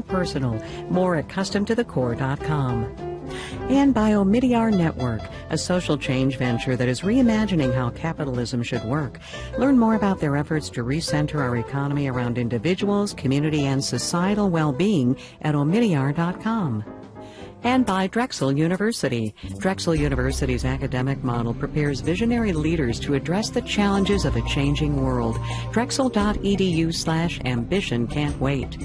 personal. More at CustomToTheCore.com. And by Omidyar Network, a social change venture that is reimagining how capitalism should work. Learn more about their efforts to recenter our economy around individuals, community, and societal well-being at Omidyar.com. And by Drexel University. Drexel University's academic model prepares visionary leaders to address the challenges of a changing world. Drexel.edu/ambition can't wait.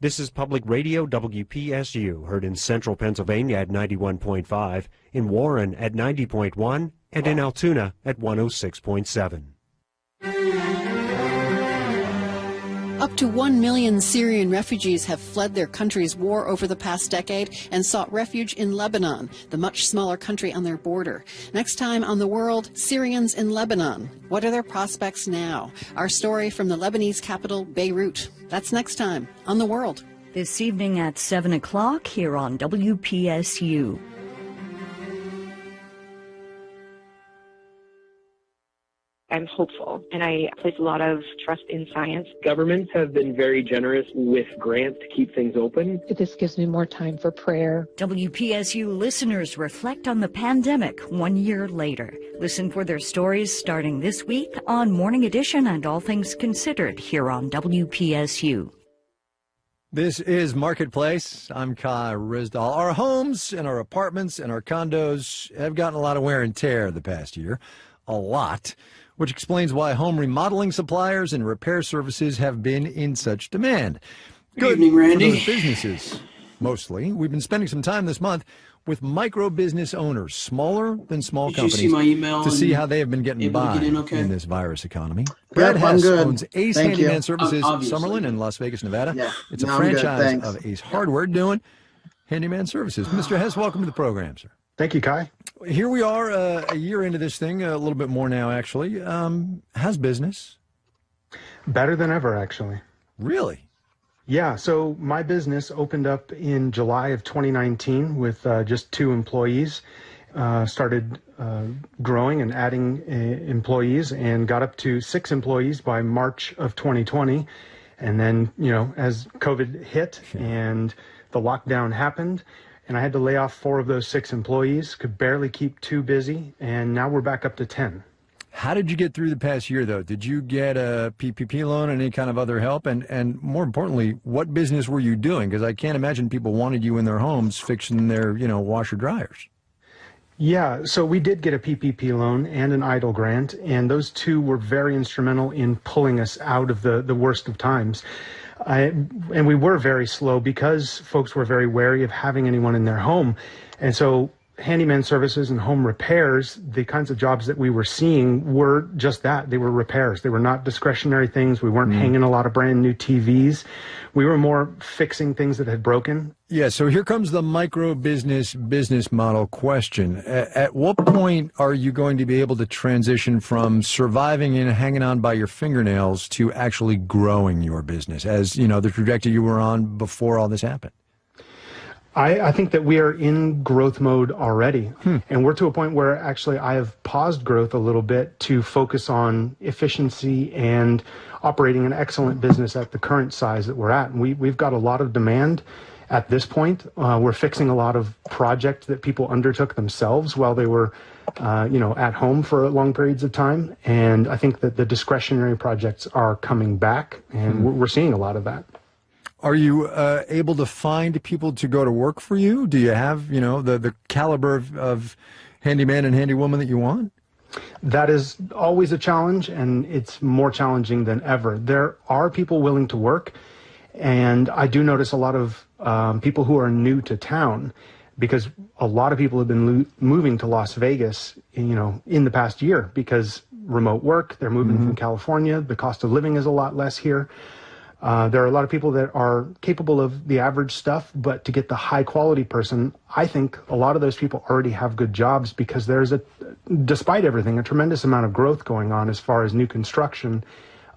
This is Public Radio WPSU, heard in central Pennsylvania at 91.5, in Warren at 90.1, and in Altoona at 106.7. Up to 1 million Syrian refugees have fled their country's war over the past decade and sought refuge in Lebanon, the much smaller country on their border. Next time on The World, Syrians in Lebanon. What are their prospects now? Our story from the Lebanese capital, Beirut. That's next time on The World. This evening at 7 o'clock here on WPSU. I'm hopeful, and I place a lot of trust in science. Governments have been very generous with grants to keep things open. This gives me more time for prayer. WPSU listeners reflect on the pandemic 1 year later. Listen for their stories starting this week on Morning Edition and All Things Considered here on WPSU. This is Marketplace. I'm Kai Rizdal. Our homes and our apartments and our condos have gotten a lot of wear and tear the past year. A lot. Which explains why home remodeling suppliers and repair services have been in such demand. Good evening, Randy. For those businesses, mostly. We've been spending some time this month with micro business owners, smaller than small companies, you see my email to see how they have been getting by in this virus economy. Brad Yep, Hess good. owns Ace Thank Handyman you. Services, Obviously. Summerlin in Las Vegas, Nevada. Yeah. It's a No, I'm good, franchise thanks. of Ace Hardware doing handyman services. Mr. Hess, welcome to the program, sir. Thank you, Kai. Here we are a year into this thing, a little bit more now, actually. How's business? Better than ever, actually. Really? Yeah, so my business opened up in July of 2019 with just 2 employees. Started growing and adding employees and got up to 6 employees by March of 2020. And then, as COVID hit and the lockdown happened, and I had to lay off 4 of those 6 employees, could barely keep 2 busy, and now we're back up to 10. How did you get through the past year, though? Did you get a PPP loan and any kind of other help? And more importantly, what business were you doing? Because I can't imagine people wanted you in their homes fixing their, washer dryers. Yeah, so we did get a PPP loan and an EIDL grant, and those 2 were very instrumental in pulling us out of the worst of times. And we were very slow because folks were very wary of having anyone in their home. And so handyman services and home repairs, the kinds of jobs that we were seeing were just that. They were repairs. They were not discretionary things. We weren't hanging a lot of brand new TVs. We were more fixing things that had broken. Yeah, so here comes the micro business model question. At what point are you going to be able to transition from surviving and hanging on by your fingernails to actually growing your business as, the trajectory you were on before all this happened? I think that we are in growth mode already. And we're to a point where actually I have paused growth a little bit to focus on efficiency and operating an excellent business at the current size that we're at. And we've got a lot of demand at this point. We're fixing a lot of projects that people undertook themselves while they were, at home for long periods of time. And I think that the discretionary projects are coming back, and we're seeing a lot of that. Are you able to find people to go to work for you? Do you have, the caliber of handyman and handywoman that you want? That is always a challenge, and it's more challenging than ever. There are people willing to work, and I do notice a lot of people who are new to town, because a lot of people have been moving to Las Vegas, in the past year because remote work. They're moving from California. The cost of living is a lot less here. There are a lot of people that are capable of the average stuff, but to get the high quality person, I think a lot of those people already have good jobs because there's despite everything, a tremendous amount of growth going on as far as new construction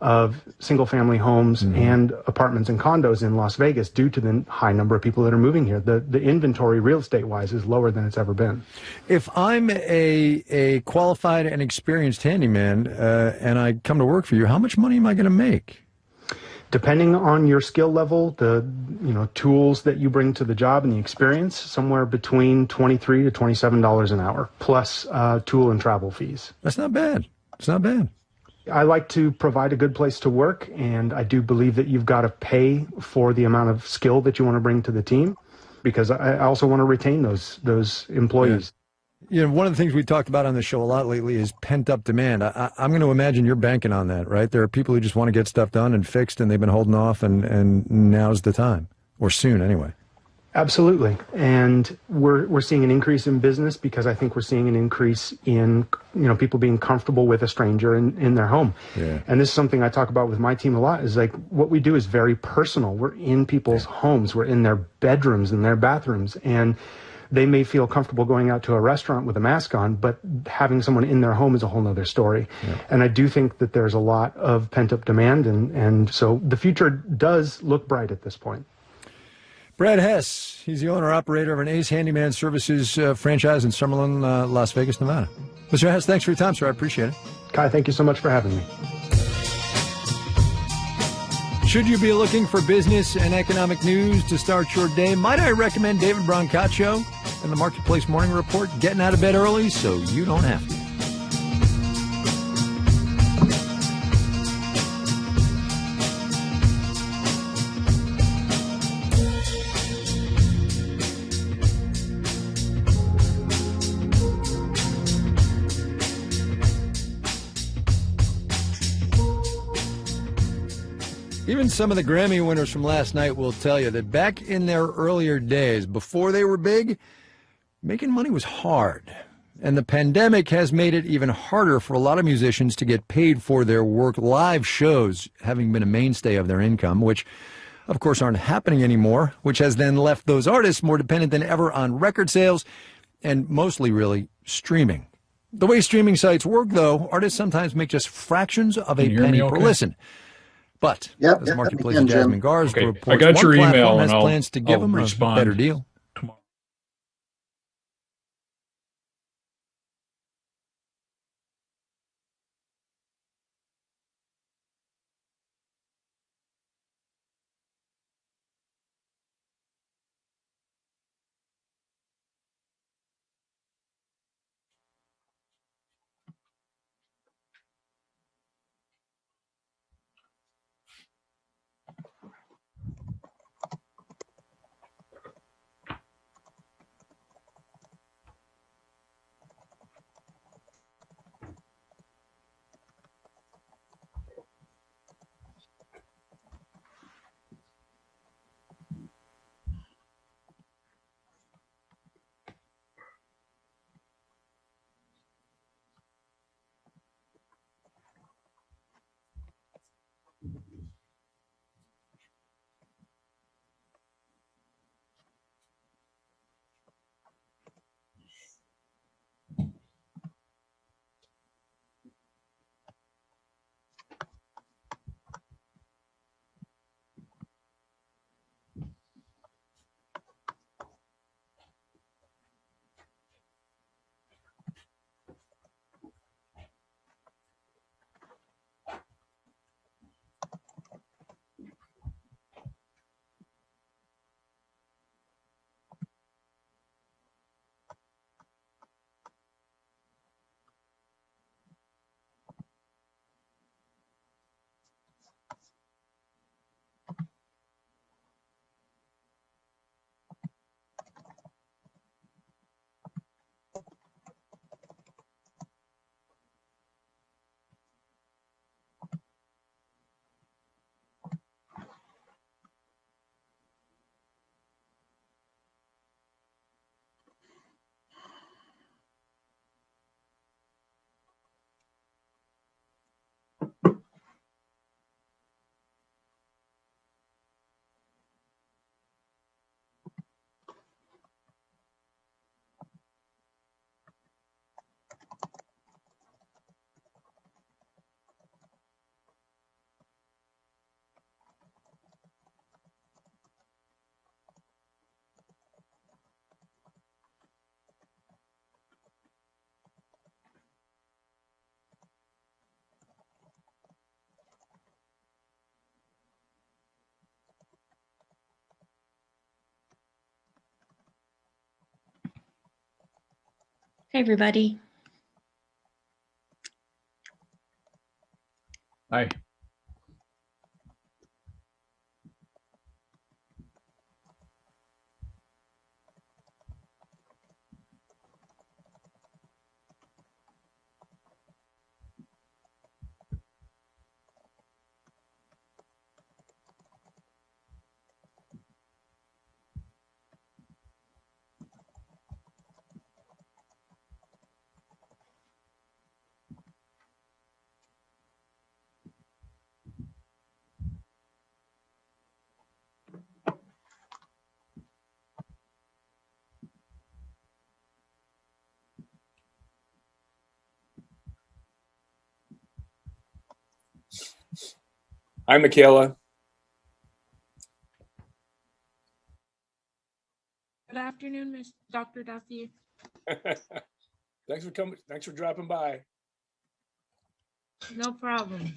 of single-family homes and apartments and condos in Las Vegas due to the high number of people that are moving here. The inventory, real estate-wise, is lower than it's ever been. If I'm a qualified and experienced handyman and I come to work for you, how much money am I going to make? Depending on your skill level, the tools that you bring to the job and the experience, somewhere between $23 to $27 an hour, plus tool and travel fees. That's not bad. It's not bad. I like to provide a good place to work, and I do believe that you've got to pay for the amount of skill that you want to bring to the team, because I also want to retain those employees. One of the things we talked about on the show a lot lately is pent-up demand. I'm going to imagine you're banking on that, right? There are people who just want to get stuff done and fixed, and they've been holding off, and now's the time, or soon anyway. Absolutely. And we're seeing an increase in business because I think we're seeing an increase in people being comfortable with a stranger in their home. Yeah. And this is something I talk about with my team a lot, is like what we do is very personal. We're in people's homes. We're in their bedrooms and their bathrooms. And they may feel comfortable going out to a restaurant with a mask on, but having someone in their home is a whole other story. Yeah. And I do think that there's a lot of pent-up demand, and so the future does look bright at this point. Brad Hess, he's the owner-operator of an Ace Handyman Services franchise in Summerlin, Las Vegas, Nevada. Mr. Hess, thanks for your time, sir. I appreciate it. Kai, thank you so much for having me. Should you be looking for business and economic news to start your day, might I recommend David Brancaccio and the Marketplace Morning Report, getting out of bed early so you don't have to. Even some of the Grammy winners from last night will tell you that back in their earlier days, before they were big, making money was hard. And the pandemic has made it even harder for a lot of musicians to get paid for their work, live shows having been a mainstay of their income, which, of course, aren't happening anymore, which has then left those artists more dependent than ever on record sales and mostly, really, streaming. The way streaming sites work, though, artists sometimes make just fractions of a penny per listen. But as Marketplace's Jasmine Garza reports, I got your one email platform and has plans to give them a better deal. Tomorrow. Hey, everybody. Hi. Hi, Michaela. Good afternoon, Miss Dr. Duffy. Thanks for coming. Thanks for dropping by. No problem.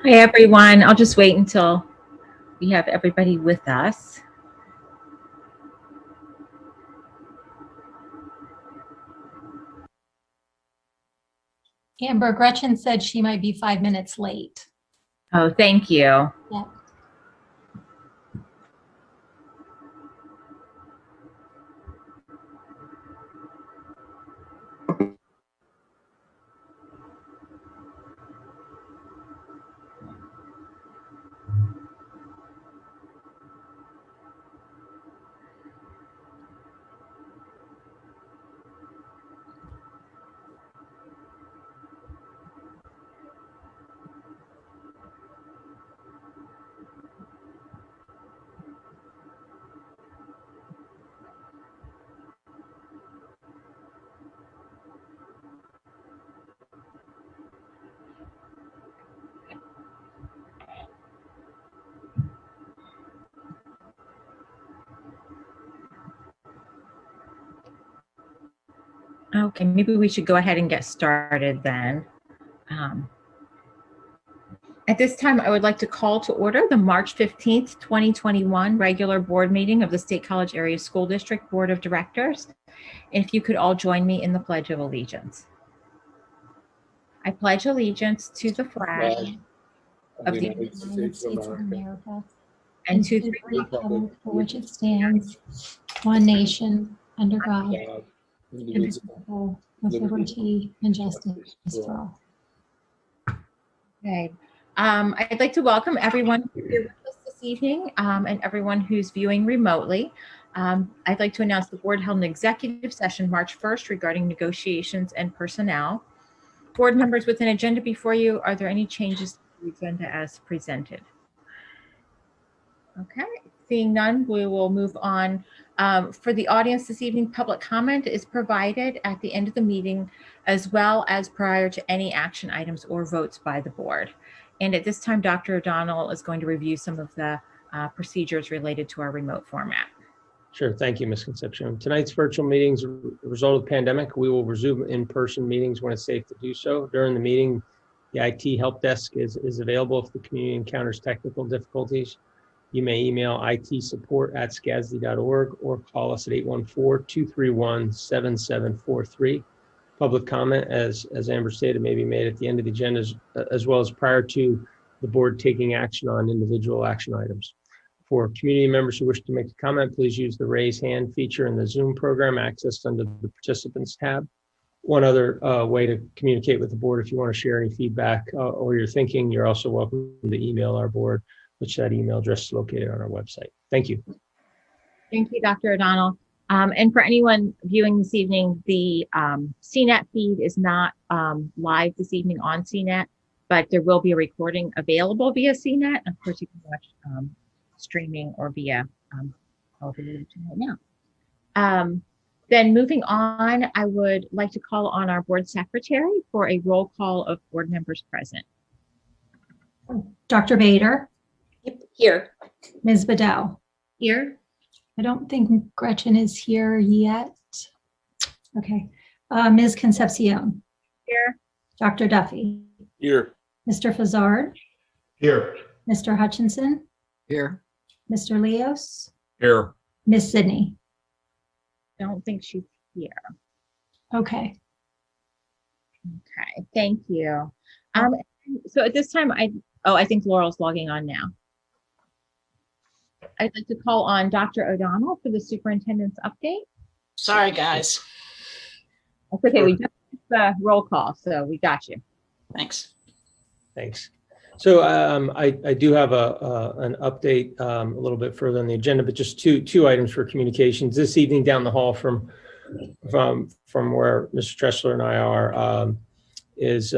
Hi, everyone. I'll just wait until we have everybody with us. Amber, Gretchen said she might be 5 minutes late. Oh, thank you. Yeah. Okay, maybe we should go ahead and get started then. At this time, I would like to call to order the March 15th, 2021 regular board meeting of the State College Area School District Board of Directors. And if you could all join me in the Pledge of Allegiance. I pledge allegiance to the flag of the United States of America and to the republic for which it stands, one nation, under God, indivisible, with liberty and justice for all. Okay. I'd like to welcome everyone who's here with us this evening and everyone who's viewing remotely. I'd like to announce the board held an executive session March 1st regarding negotiations and personnel. Board members, with an agenda before you, are there any changes to the agenda as presented? Okay, seeing none, we will move on. For the audience this evening, public comment is provided at the end of the meeting, as well as prior to any action items or votes by the board. And at this time, Dr. O'Donnell is going to review some of the procedures related to our remote format. Sure. Thank you, Ms. Concepcion. Tonight's virtual meetings are a result of the pandemic. We will resume in-person meetings when it's safe to do so. During the meeting, the IT help desk is available if the community encounters technical difficulties. You may email itsupport@scasd.org or call us at 814-231-7743. Public comment, as Amber stated, may be made at the end of the agenda as well as prior to the board taking action on individual action items. For community members who wish to make a comment, please use the raise hand feature in the Zoom program accessed under the participants tab. One other way to communicate with the board, if you want to share any feedback or your thinking, you're also welcome to email our board, which that email address is located on our website. Thank you. Thank you, Dr. O'Donnell. And for anyone viewing this evening, the CNET feed is not live this evening on CNET, but there will be a recording available via CNET. Of course, you can watch streaming or via television right now. Then moving on, I would like to call on our board secretary for a roll call of board members present. Dr. Bader. Yep, here. Ms. Bedell. Here. I don't think Gretchen is here yet. Okay. Ms. Concepcion. Here. Dr. Duffy. Here. Mr. Fazzard. Here. Mr. Hutchinson. Here. Mr. Leos. Here. Ms. Sidney. Don't think she's here. Okay. Okay, thank you. So at this time, I think Laurel's logging on now. I'd like to call on Dr. O'Donnell for the superintendent's update. Sorry, guys. That's okay. We just did the roll call, so we got you. Thanks. Thanks. So I do have an update a little bit further on the agenda, but just two items for communications. This evening down the hall from where Mr. Tressler and I are is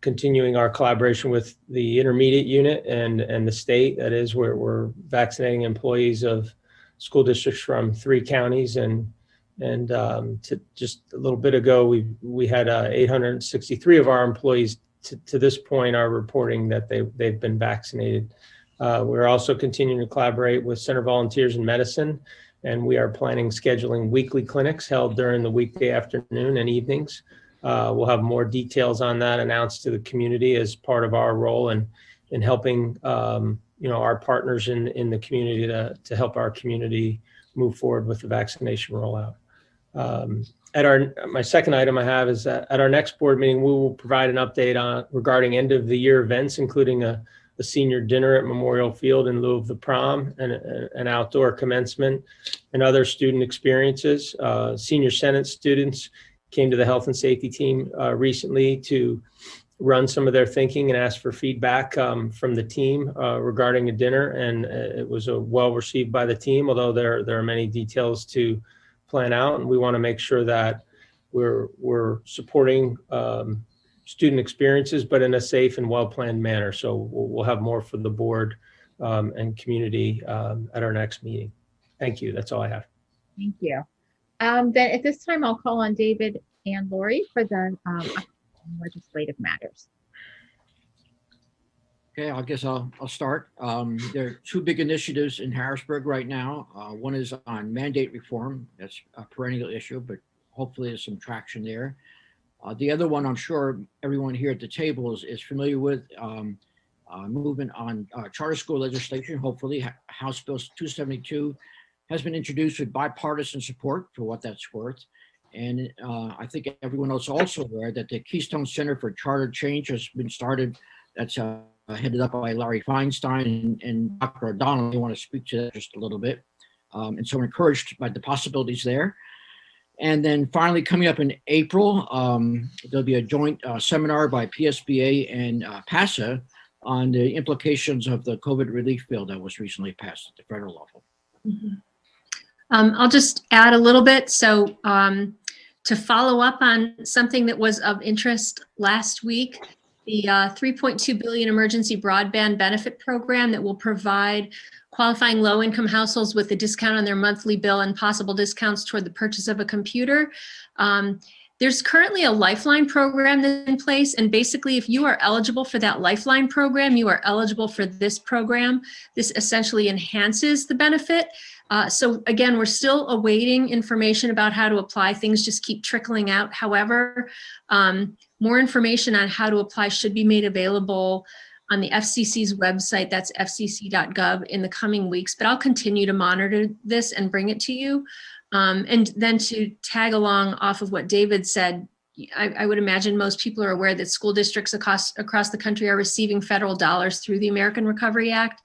continuing our collaboration with the intermediate unit and the state. That is, we're vaccinating employees of school districts from 3 counties, and to just a little bit ago, we had 863 of our employees to this point are reporting that they've been vaccinated. We're also continuing to collaborate with Center Volunteers in Medicine, and we are planning scheduling weekly clinics held during the weekday afternoon and evenings. We'll have more details on that announced to the community as part of our role in helping our partners in the community to help our community move forward with the vaccination rollout. My second item I have is that at our next board meeting, we will provide an update regarding end of the year events, including a senior dinner at Memorial Field in lieu of the prom, and an outdoor commencement and other student experiences. Senior Senate students came to the health and safety team recently to run some of their thinking and ask for feedback from the team regarding a dinner, and it was well received by the team, although there are many details to plan out, and we want to make sure that we're supporting student experiences, but in a safe and well-planned manner. So we'll have more for the board and community at our next meeting. Thank you. That's all I have. Thank you. Then at this time, I'll call on David and Lori for the legislative matters. Okay, I guess I'll start. There are two big initiatives in Harrisburg right now. One is on mandate reform. That's a perennial issue, but hopefully there's some traction there. The other one, I'm sure everyone here at the table is familiar with, movement on charter school legislation. Hopefully, House Bill 272 has been introduced with bipartisan support, for what that's worth. And I think everyone else also aware that the Keystone Center for Charter Change has been started. That's headed up by Larry Feinstein and Dr. O'Donnell. I want to speak to that just a little bit. And so I'm encouraged by the possibilities there. And then finally, coming up in April, there'll be a joint seminar by PSBA and PASA on the implications of the COVID relief bill that was recently passed at the federal level. Mm-hmm. I'll just add a little bit. So to follow up on something that was of interest last week, the $3.2 billion emergency broadband benefit program that will provide qualifying low-income households with a discount on their monthly bill and possible discounts toward the purchase of a computer. There's currently a Lifeline program that's in place, and basically if you are eligible for that Lifeline program, you are eligible for this program. This essentially enhances the benefit. So again, we're still awaiting information about how to apply. Things just keep trickling out. However, more information on how to apply should be made available on the FCC's website. That's fcc.gov in the coming weeks, but I'll continue to monitor this and bring it to you. And then to tag along off of what David said, I would imagine most people are aware that school districts across the country are receiving federal dollars through the American Recovery Act.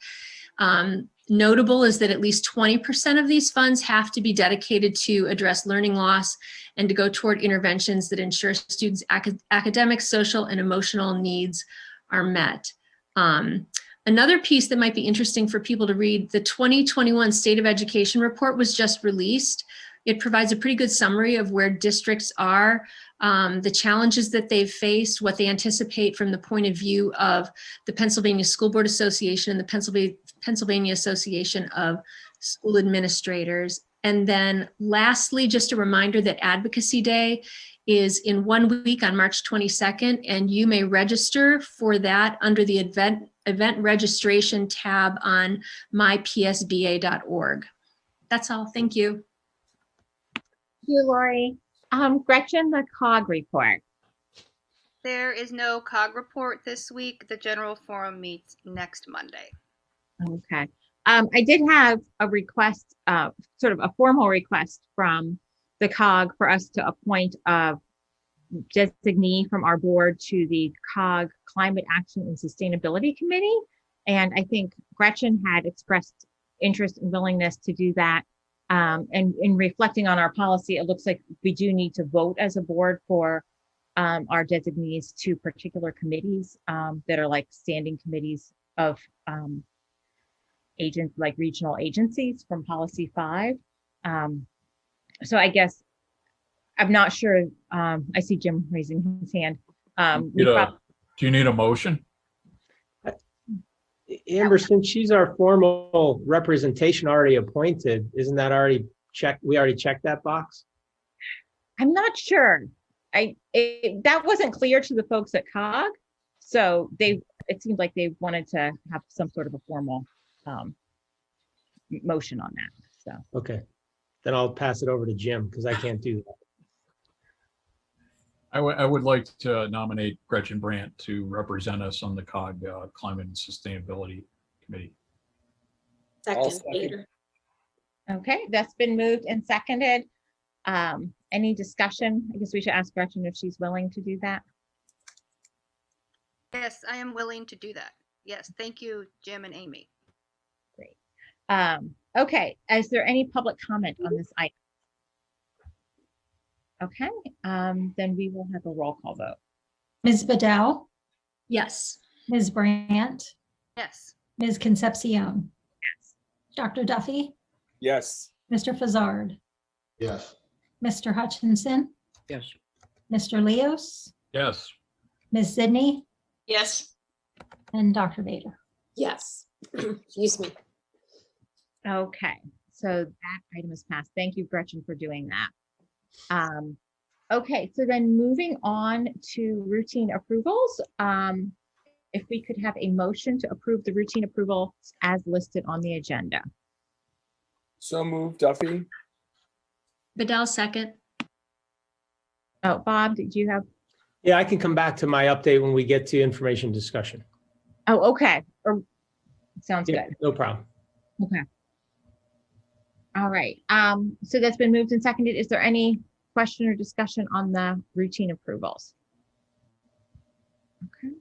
Notable is that at least 20% of these funds have to be dedicated to address learning loss and to go toward interventions that ensure students' academic, social, and emotional needs are met. Another piece that might be interesting for people to read, the 2021 State of Education report was just released. It provides a pretty good summary of where districts are, the challenges that they've faced, what they anticipate from the point of view of the Pennsylvania School Board Association and the Pennsylvania Association of School Administrators. And then lastly, just a reminder that Advocacy Day is in 1 week on March 22nd, and you may register for that under the event registration tab on mypsba.org. That's all. Thank you. Thank you, Lori. Gretchen, the COG report. There is no COG report this week. The General Forum meets next Monday. Okay. I did have a request, sort of a formal request from the COG for us to appoint a designee from our board to the COG Climate Action and Sustainability Committee. And I think Gretchen had expressed interest and willingness to do that. And in reflecting on our policy, it looks like we do need to vote as a board for our designees to particular committees that are like standing committees of agents, like regional agencies from Policy 5. So I guess I'm not sure. I see Jim raising his hand. Do you need a motion? Amber, since she's our formal representation already appointed, isn't that already checked? We already checked that box? I'm not sure. That wasn't clear to the folks at COG. So it seemed like they wanted to have some sort of a formal motion on that. So okay, then I'll pass it over to Jim because I can't do that. I would like to nominate Gretchen Brandt to represent us on the COG Climate and Sustainability Committee. Second, Peter. Okay, that's been moved and seconded. Any discussion? I guess we should ask Gretchen if she's willing to do that. Yes, I am willing to do that. Yes, thank you, Jim and Amy. Great. Okay, is there any public comment on this item? Okay, then we will have a roll call vote. Ms. Bedell, Yes. Ms. Brandt, Yes. Ms. Concepcion, Yes. Dr. Duffy, Yes. Mr. Fazzard, Yes. Mr. Hutchinson, Yes. Mr. Leos, Yes. Ms. Sidney, Yes. and Dr. Bader. Yes. Excuse me. Okay, so that item is passed. Thank you, Gretchen, for doing that. Okay, so then moving on to routine approvals. If we could have a motion to approve the routine approvals as listed on the agenda. So moved, Duffy. Bedell, second. Oh, Bob, did you have? Yeah, I can come back to my update when we get to information discussion. Oh, okay. Sounds Yeah, good. no problem. Okay. All right. So that's been moved and seconded. Is there any question or discussion on the routine approvals? Okay.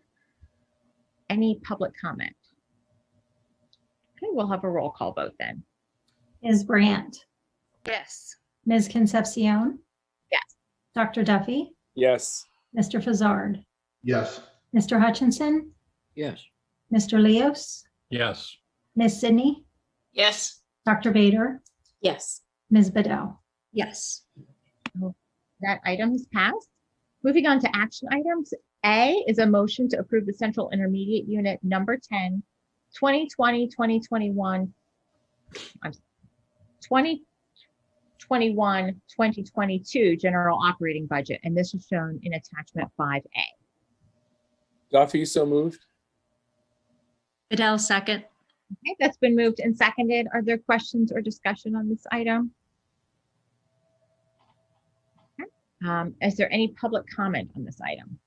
Any public comment? Okay, we'll have a roll call vote then. Ms. Brandt, Yes. Ms. Concepcion, Yes. Dr. Duffy, Yes. Mr. Fazzard, Yes. Mr. Hutchinson, Yes. Mr. Leos, Yes. Ms. Sidney, Yes. Dr. Bader, Yes. Ms. Bedell. Yes. That item is passed. Moving on to action items. A is a motion to approve the Central Intermediate Unit number 10, 2020-2021, 2021-2022 general operating budget. And this is shown in attachment 5A. Duffy, so moved. Bedell, second. Okay, that's been moved and seconded. Are there questions or discussion on this item? Okay. Is there any public comment on this item?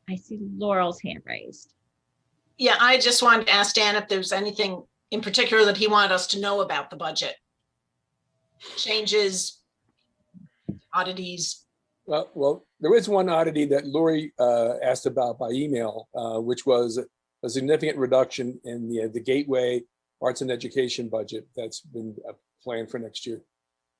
I see Laurel's hand raised. Yeah, I just wanted to ask Dan if there's anything in particular that he wanted us to know about the budget. Changes, oddities. Well, there is one oddity that Lori asked about by email, which was a significant reduction in the Gateway Arts and Education budget that's been planned for next year.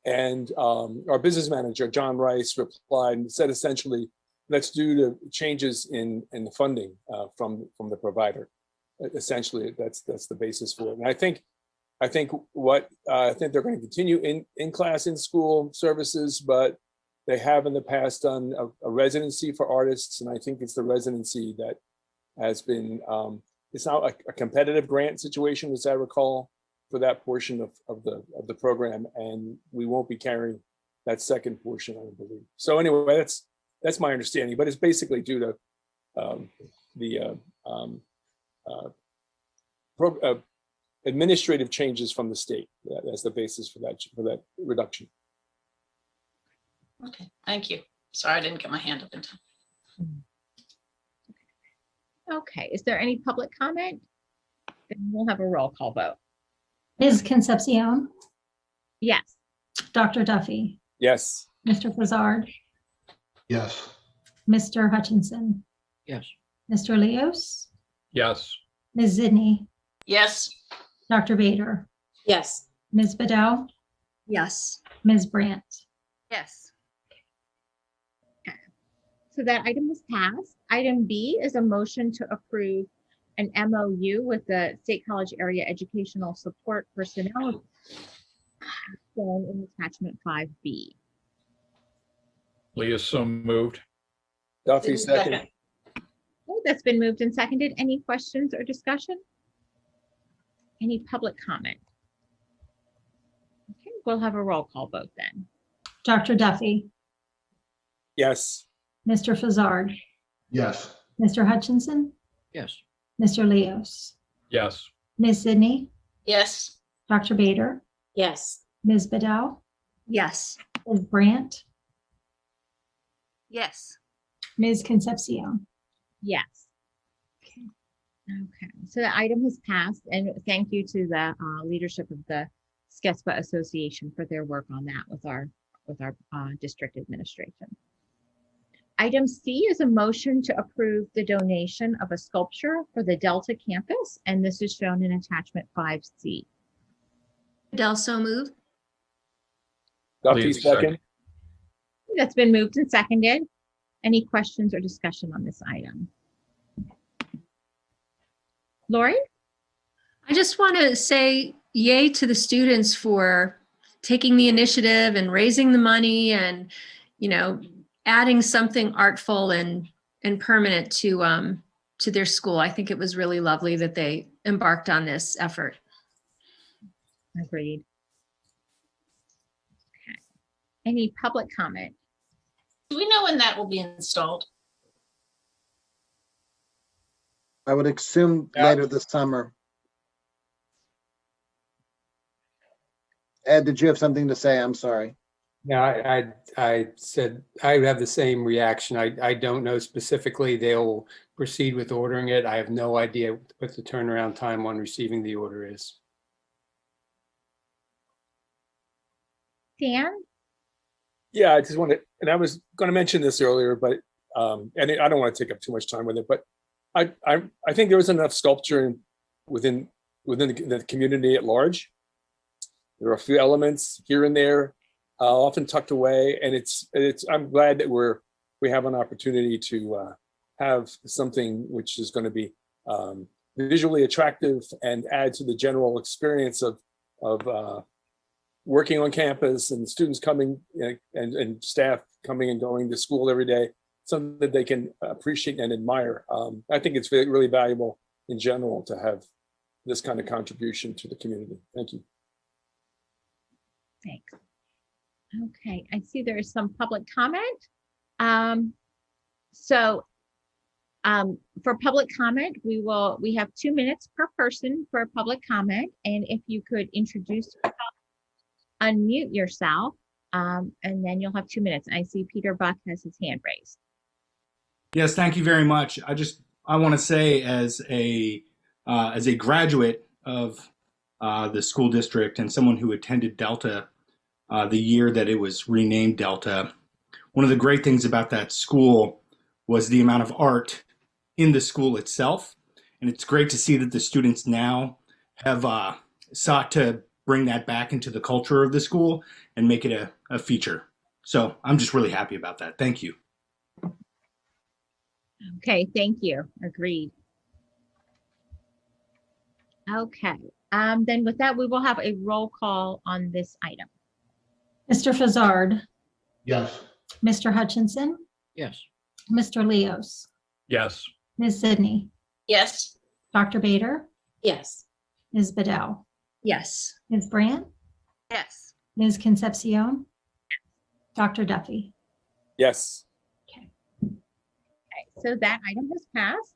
And our business manager, John Rice, replied and said essentially, that's due to changes in the funding from the provider. Essentially, that's the basis for it. And I think they're going to continue in-class, in-school services, but they have in the past done a residency for artists, and I think it's the residency that has been, it's not a competitive grant situation, as I recall, for that portion of the program, and we won't be carrying that second portion, I believe. So anyway, that's my understanding, but it's basically due to the administrative changes from the state. That's the basis for that reduction. Okay, thank you. Sorry, I didn't get my hand up in time. Okay, is there any public comment? Then we'll have a roll call vote. Ms. Concepcion, Yes. Dr. Duffy, Yes. Mr. Fazzard, Yes. Mr. Hutchinson, Yes. Mr. Leos, Yes. Ms. Sidney, Yes. Dr. Bader, Yes. Ms. Bedell, Yes. Ms. Brandt. Yes. So that item was passed. Item B is a motion to approve an MOU with the State College Area Educational Support Personnel shown in attachment 5B. Leah, so moved. Duffy, second. Okay, that's been moved and seconded. Any questions or discussion? Any public comment? Okay, we'll have a roll call vote then. Dr. Duffy, Yes. Mr. Fazzard, Yes. Mr. Hutchinson, Yes. Mr. Leos, Yes. Ms. Sidney, Yes. Dr. Bader, Yes. Ms. Bedell, Yes. Ms. Brandt, Yes. Ms. Concepcion. Yes. Okay, so the item has passed, and thank you to the leadership of the SCESPA Association for their work on that with our district administration. Item C is a motion to approve the donation of a sculpture for the Delta campus, and this is shown in attachment 5C. Adele, so moved. Duffy, Please, second. That's been moved and seconded. Any questions or discussion on this item? Lori? I just want to say yay to the students for taking the initiative and raising the money and, you know, adding something artful and permanent to their school. I think it was really lovely that they embarked on this effort. Agreed. Okay. Any public comment? Do we know when that will be installed? I would assume later this summer. Ed, did you have something to say? I'm sorry. Yeah, I said I would have the same reaction. I don't know specifically. They'll proceed with ordering it. I have no idea what the turnaround time on receiving the order is. Dan? Yeah, I just wanted, and I was going to mention this earlier, but and I don't want to take up too much time with it, but I think there was enough sculpture within the community at large. There are a few elements here and there, often tucked away, and it's. I'm glad that we have an opportunity to have something which is going to be visually attractive and add to the general experience of working on campus and students coming and staff coming and going to school every day, something that they can appreciate and admire. I think it's really valuable in general to have this kind of contribution to the community. Thank you. Thanks. Okay, I see there is some public comment. For public comment, we have 2 minutes per person for public comment. And if you could introduce yourself, unmute yourself, and then you'll have 2 minutes. I see Peter Buck has his hand raised. Yes, thank you very much. I want to say as a graduate of the school district and someone who attended Delta the year that it was renamed Delta, one of the great things about that school was the amount of art in the school itself. And it's great to see that the students now have sought to bring that back into the culture of the school and make it a feature. So I'm just really happy about that. Thank you. Okay, thank you. Agreed. Okay, then with that, we will have a roll call on this item. Mr. Fazard, Yes. Mr. Hutchinson, Yes. Mr. Leos, Yes. Ms. Sidney, Yes. Dr. Bader, Yes. Ms. Bedell, Yes. Ms. Brandt, Yes. Ms. Concepcion, Dr. Duffy. Yes. Okay, so that item has passed.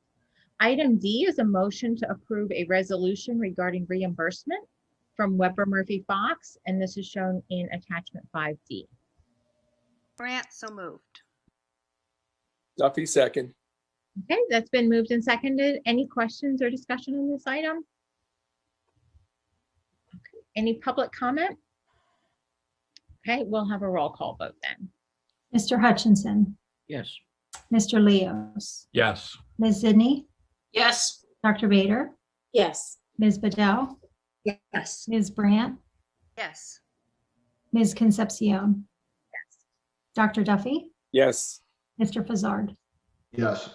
Item D is a motion to approve a resolution regarding reimbursement from Weber Murphy Fox, and this is shown in attachment 5D. Brandt, so moved. Duffy, second. Okay, that's been moved and seconded. Any questions or discussion on this item? Okay, any public comment? Okay, we'll have a roll call vote then. Mr. Hutchinson, Yes. Mr. Leos, Yes. Ms. Sidney, Yes. Dr. Bader, Yes. Ms. Bedell, Yes. Ms. Brandt, Yes. Ms. Concepcion, Yes. Dr. Duffy, Yes. Mr. Fazard. Yes.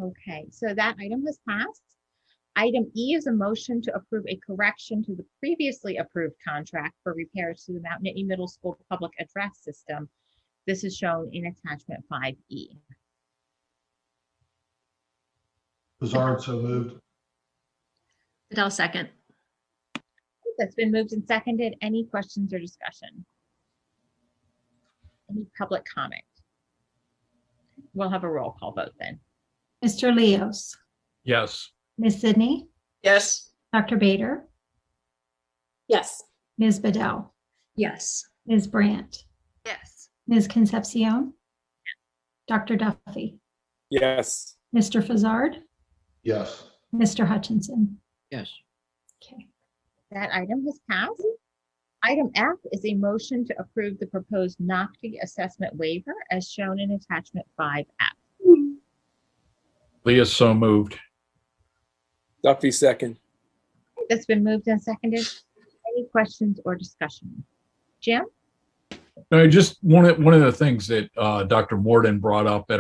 Okay, so that item has passed. Item E is a motion to approve a correction to the previously approved contract for repairs to the Mount Nittany Middle School public address system. This is shown in attachment 5E. Bizarre, so moved. Adele, second. That's been moved and seconded. Any questions or discussion? Any public comment? We'll have a roll call vote then. Mr. Leos, Yes. Ms. Sidney, Yes. Dr. Bader, Yes. Ms. Bedell, Yes. Ms. Brandt, Yes. Ms. Concepcion, Dr. Duffy, Yes. Mr. Fazard, Yes. Mr. Hutchinson. Yes. Okay. That item has passed. Item F is a motion to approve the proposed NOCTI assessment waiver as shown in attachment 5F. Leah, so moved. Duffy, second. That's been moved and seconded. Any questions or discussion? Jim? No, just one of the things that Dr. Morden brought up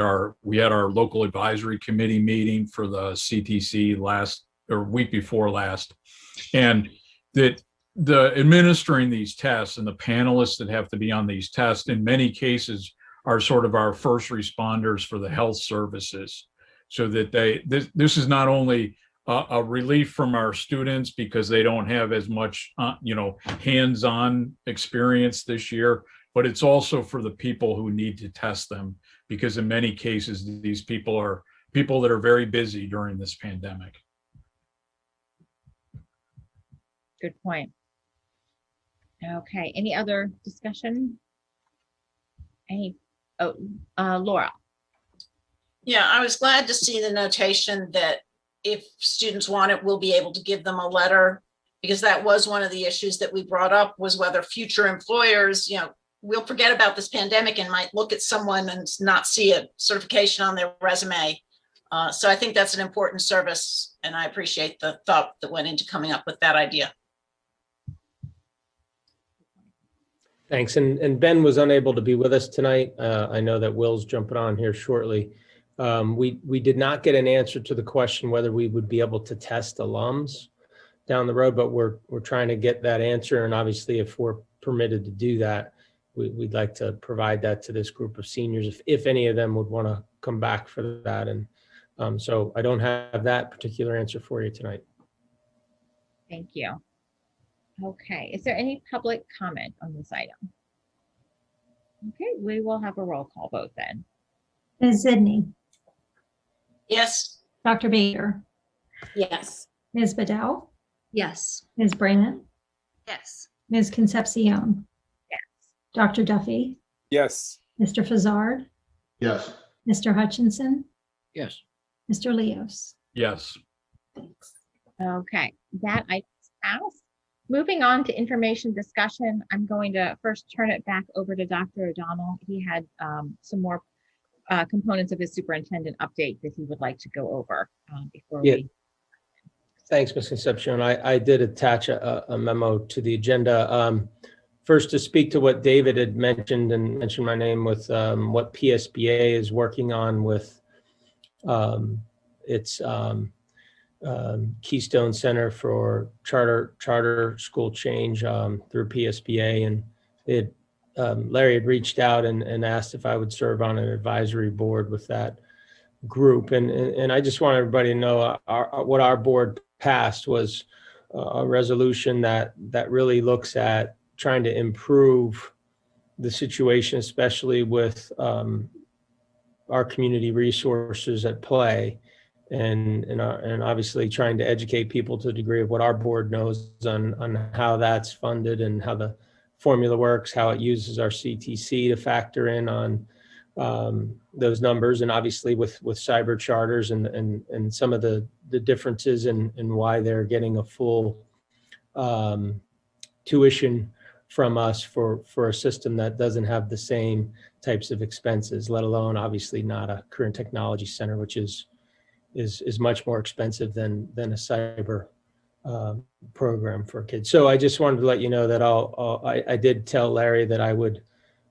we had our local advisory committee meeting for the CTC week before last, and that the administering these tests and the panelists that have to be on these tests in many cases are sort of our first responders for the health services, so that this is not only a relief from our students because they don't have as much hands-on experience this year, but it's also for the people who need to test them, because in many cases these people are people that are very busy during this pandemic. Good point. Okay, any other discussion? Laura? Yeah, I was glad to see the notation that if students want it, we'll be able to give them a letter, because that was one of the issues that we brought up, was whether future employers, we'll forget about this pandemic and might look at someone and not see a certification on their resume. So I think that's an important service, and I appreciate the thought that went into coming up with that idea. Thanks. And Ben was unable to be with us tonight. I know that Will's jumping on here shortly. We did not get an answer to the question whether we would be able to test alums down the road, but we're trying to get that answer. And obviously, if we're permitted to do that, we'd like to provide that to this group of seniors, if any of them would want to come back for that. And so I don't have that particular answer for you tonight. Thank you. Okay, is there any public comment on this item? Okay, we will have a roll call vote then. Ms. Zidney, Yes. Dr. Bader, Yes. Ms. Bedell, Yes. Ms. Brandt, Yes. Ms. Concepcion, Yes. Dr. Duffy, Yes. Mr. Fazard, Yes. Mr. Hutchinson, Yes. Mr. Leos. Yes. Okay, that item is passed. Moving on to information discussion, I'm going to first turn it back over to Dr. O'Donnell. He had some more components of his superintendent update that he would like to go over before we. Thanks, Ms. Concepcion. I did attach a memo to the agenda. First, to speak to what David had mentioned and mentioned my name with what PSBA is working on with its Keystone Center for Charter School Change through PSBA. And Larry had reached out and asked if I would serve on an advisory board with that group. And I just want everybody to know what our board passed was a resolution that really looks at trying to improve the situation, especially with our community resources at play, and obviously trying to educate people to the degree of what our board knows on how that's funded and how the formula works, how it uses our CTC to factor in on those numbers, and obviously with cyber charters and some of the differences in why they're getting a full tuition from us for a system that doesn't have the same types of expenses, let alone obviously not a current technology center, which is much more expensive than a cyber program for kids. So I just wanted to let you know that I did tell Larry that I would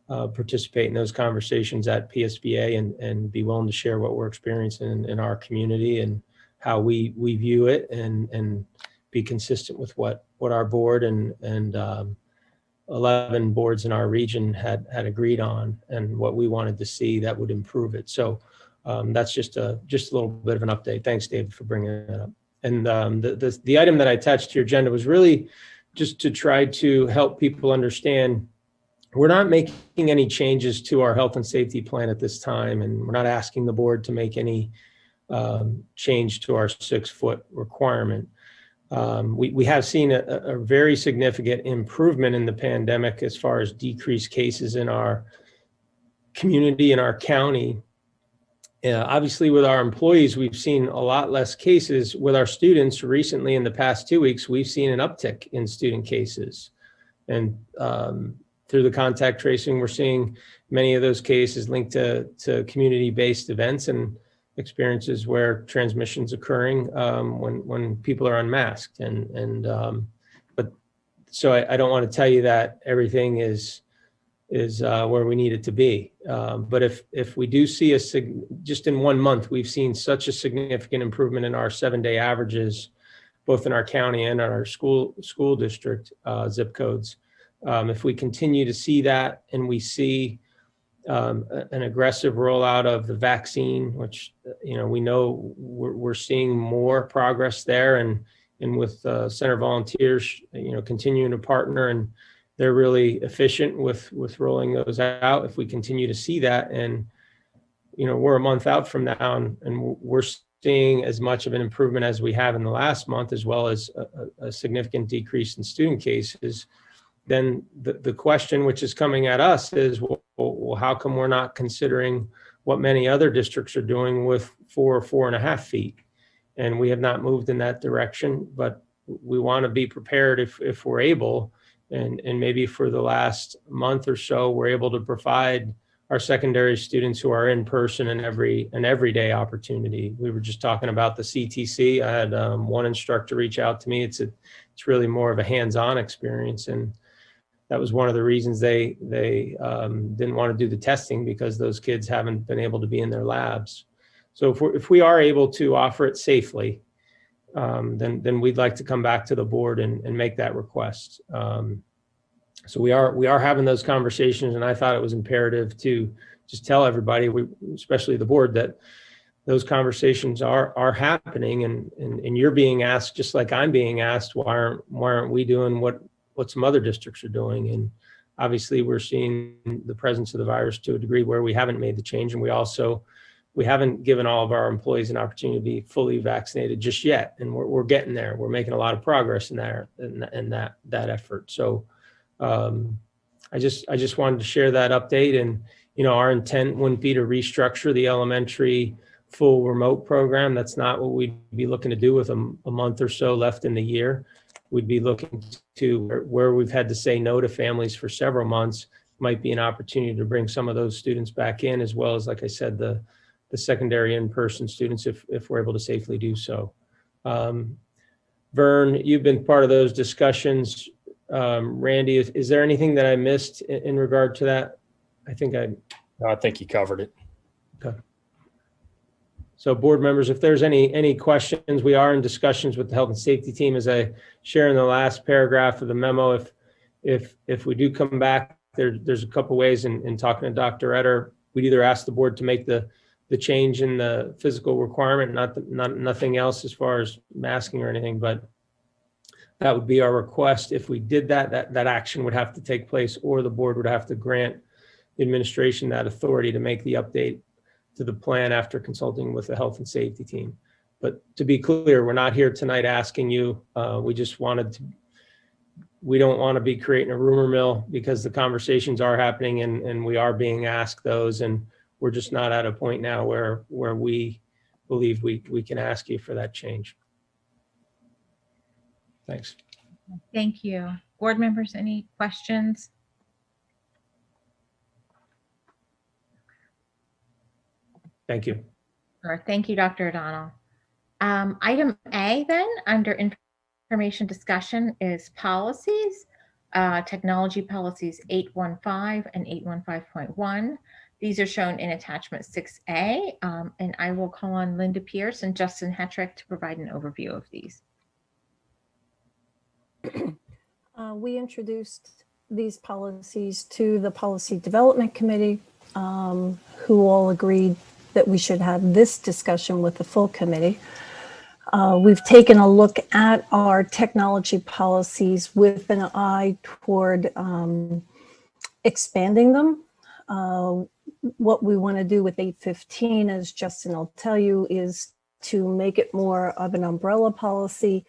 participate in those conversations at PSBA and be willing to share what we're experiencing in our community and how we view it and be consistent with what our board and 11 boards in our region had agreed on and what we wanted to see that would improve it. So that's just a little bit of an update. Thanks, David, for bringing that up. And the item that I attached to your agenda was really just to try to help people understand we're not making any changes to our health and safety plan at this time, and we're not asking the board to make any change to our 6-foot requirement. We have seen a very significant improvement in the pandemic as far as decreased cases in our community, in our county. Obviously, with our employees, we've seen a lot less cases. With our students, recently in the past 2 weeks, we've seen an uptick in student cases. And through the contact tracing, we're seeing many of those cases linked to community-based events and experiences where transmission's occurring when people are unmasked. But so I don't want to tell you that everything is where we need it to be. But if we do see just in 1 month, we've seen such a significant improvement in our 7-day averages, both in our county and in our school district zip codes. If we continue to see that and we see an aggressive rollout of the vaccine, which we know we're seeing more progress there, and with Center Volunteers, continuing to partner, and they're really efficient with rolling those out. If we continue to see that, and we're a month out from now, and we're seeing as much of an improvement as we have in the last month, as well as a significant decrease in student cases, then the question which is coming at us is, well, how come we're not considering what many other districts are doing with 4 or 4.5 feet? And we have not moved in that direction, but we want to be prepared if we're able. And maybe for the last month or so, we're able to provide our secondary students who are in person an everyday opportunity. We were just talking about the CTC. I had one instructor reach out to me. It's really more of a hands-on experience, and that was one of the reasons they didn't want to do the testing, because those kids haven't been able to be in their labs. So if we are able to offer it safely, then we'd like to come back to the board and make that request. So we are having those conversations, and I thought it was imperative to just tell everybody, especially the board, that those conversations are happening, and you're being asked, just like I'm being asked, why aren't we doing what some other districts are doing? And obviously we're seeing the presence of the virus to a degree where we haven't made the change, and we haven't given all of our employees an opportunity to be fully vaccinated just yet, and we're getting there. We're making a lot of progress in that effort. So I just wanted to share that update. And our intent wouldn't be to restructure the elementary full remote program. That's not what we'd be looking to do with a month or so left in the year. We'd be looking to where we've had to say no to families for several months, might be an opportunity to bring some of those students back in, as well as, like I said, the secondary in-person students, if we're able to safely do so. Vern, you've been part of those discussions. Randy, is there anything that I missed in regard to that? I think you covered it. Okay. So board members, if there's any questions, we are in discussions with the health and safety team, as I share in the last paragraph of the memo. If we do come back, there's a couple ways in talking to Dr. Etter. We'd either ask the board to make the change in the physical requirement, nothing else as far as masking or anything, but that would be our request. If we did that action would have to take place, or the board would have to grant the administration that authority to make the update to the plan after consulting with the health and safety team. But to be clear, we're not here tonight asking you. We don't want to be creating a rumor mill, because the conversations are happening and we are being asked those, and we're just not at a point now where we believe we can ask you for that change. Thanks. Thank you. Board members, any questions? Thank you. Sure. Thank you, Dr. O'Donnell. Item A then, under information discussion, is policies, technology policies 815 and 815.1. These are shown in attachment 6A, and I will call on Linda Pierce and Justin Hetrick to provide an overview of these. We introduced these policies to the Policy Development Committee, who all agreed that we should have this discussion with the full committee. We've taken a look at our technology policies with an eye toward expanding them. What we want to do with 815, as Justin will tell you, is to make it more of an umbrella policy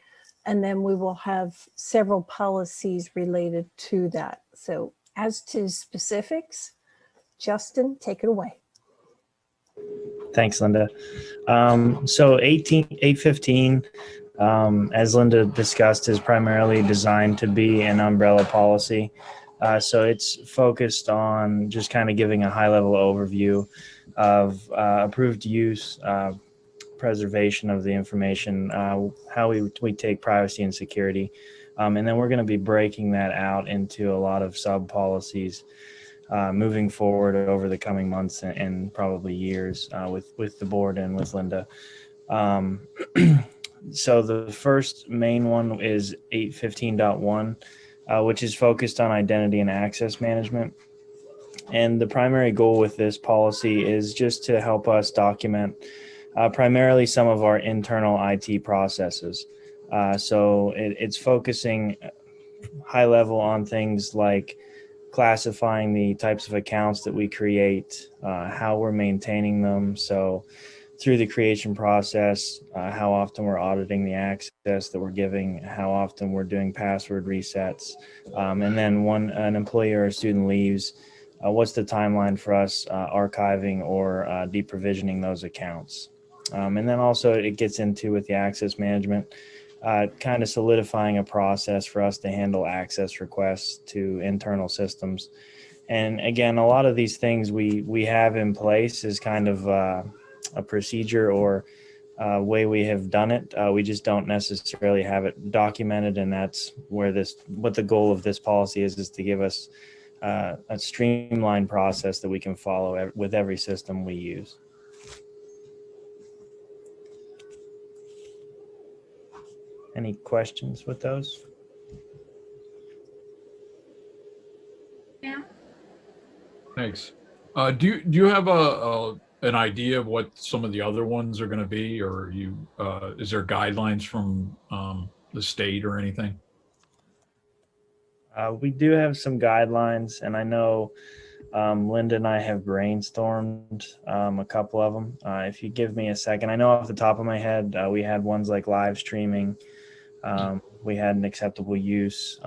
And then we will have several policies related to that. So as to specifics, Justin, take it away. Thanks, Linda. So 815, as Linda discussed, is primarily designed to be an umbrella policy. So it's focused on just kind of giving a high-level overview of approved use, preservation of the information, how we take privacy and security. And then we're going to be breaking that out into a lot of sub-policies moving forward over the coming months and probably years with the board and with Linda. So the first main one is 815.1, which is focused on identity and access management. And the primary goal with this policy is just to help us document primarily some of our internal IT processes. So it's focusing high level on things like classifying the types of accounts that we create, how we're maintaining them. So through the creation process, how often we're auditing the access that we're giving, how often we're doing password resets. And then when an employee or a student leaves, what's the timeline for us archiving or deprovisioning those accounts. And then also it gets into with the access management, kind of solidifying a process for us to handle access requests to internal systems. And again, a lot of these things we have in place is kind of a procedure or way we have done it. We just don't necessarily have it documented, and that's where what the goal of this policy is to give us a streamlined process that we can follow with every system we use. Any questions with those? Yeah. Thanks. Do you have an idea of what some of the other ones are going to be, or is there guidelines from the state or anything? We do have some guidelines, and I know Linda and I have brainstormed a couple of them. If you give me a second, I know off the top of my head, we had ones like live streaming. We had an acceptable use,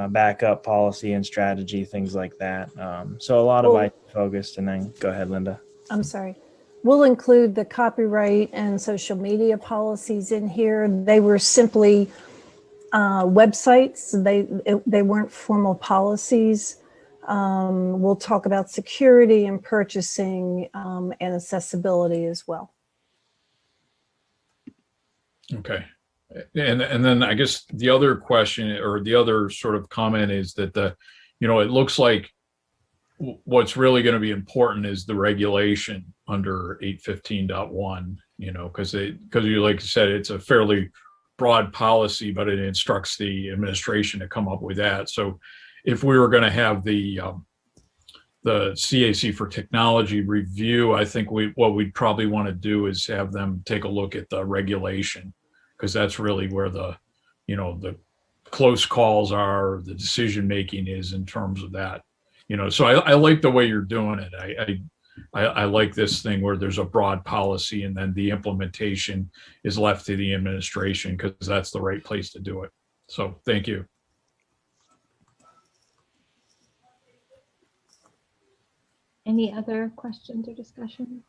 backup policy and strategy, things like that. So a lot of IT focused, and then go ahead, Linda. I'm sorry. We'll include the copyright and social media policies in here. They were simply websites. They weren't formal policies. We'll talk about security and purchasing and accessibility as well. Okay. And then I guess the other question or the other sort of comment is that it looks like what's really going to be important is the regulation under 815.1, because you, like you said, it's a fairly broad policy, but it instructs the administration to come up with that. So if we were going to have the CAC for Technology review, I think what we'd probably want to do is have them take a look at the regulation, because that's really where the close calls are, the decision making is in terms of that. So I like the way you're doing it. I like this thing where there's a broad policy and then the implementation is left to the administration, because that's the right place to do it. So thank you. Any other questions or discussion?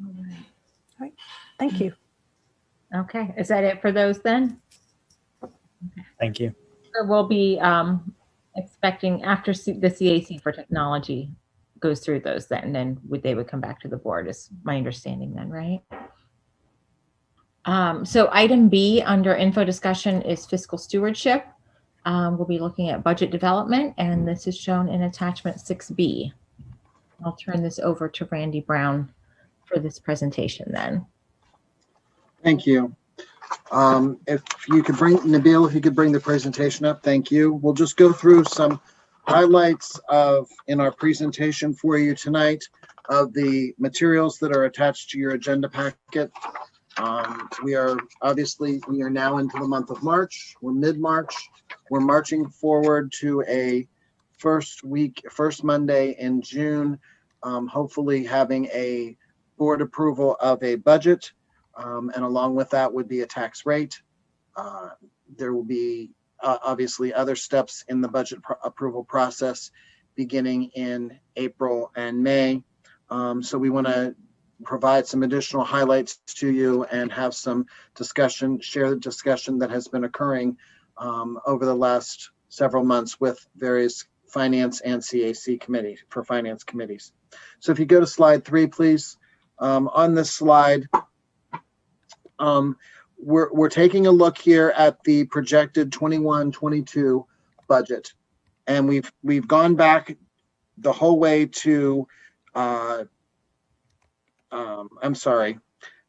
All right. Thank you. Okay. Is that it for those then? Thank you. So we'll be expecting after the CAC for Technology goes through those then, and then they would come back to the board, is my understanding then, right? So item B under info discussion is fiscal stewardship. We'll be looking at budget development, and this is shown in attachment 6B. I'll turn this over to Randy Brown for this presentation then. Thank you. If you could bring, Nabil, if you could bring the presentation up, thank you. We'll just go through some highlights in our presentation for you tonight of the materials that are attached to your agenda packet. We are now into the month of March. We're mid-March. We're marching forward to a first Monday in June, hopefully having a board approval of a budget, and along with that would be a tax rate. There will be obviously other steps in the budget approval process beginning in April and May. So we want to provide some additional highlights to you and have some discussion, share the discussion that has been occurring over the last several months with various finance and CAC committee for finance committees. So if you go to slide 3, please. On this slide, we're taking a look here at the projected 21-22 budget, and we've gone back the whole way to I'm sorry,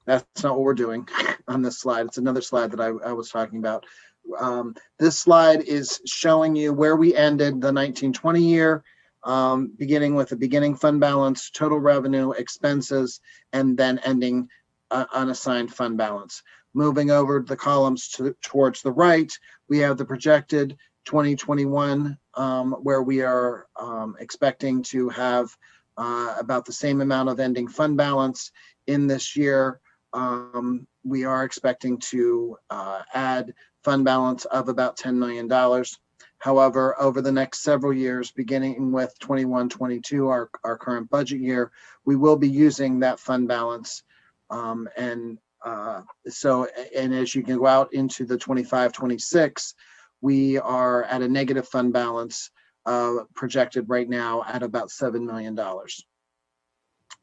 that's not what we're doing on this slide. It's another slide that I was talking about. This slide is showing you where we ended the 1920 year, beginning with the beginning fund balance, total revenue, expenses, and then ending unassigned fund balance. Moving over the columns towards the right, we have the projected 2021, where we are expecting to have about the same amount of ending fund balance in this year. We are expecting to add fund balance of about $10 million. However, over the next several years, beginning with 21-22, our current budget year, we will be using that fund balance. And as you can go out into the 25-26, we are at a negative fund balance projected right now at about $7 million.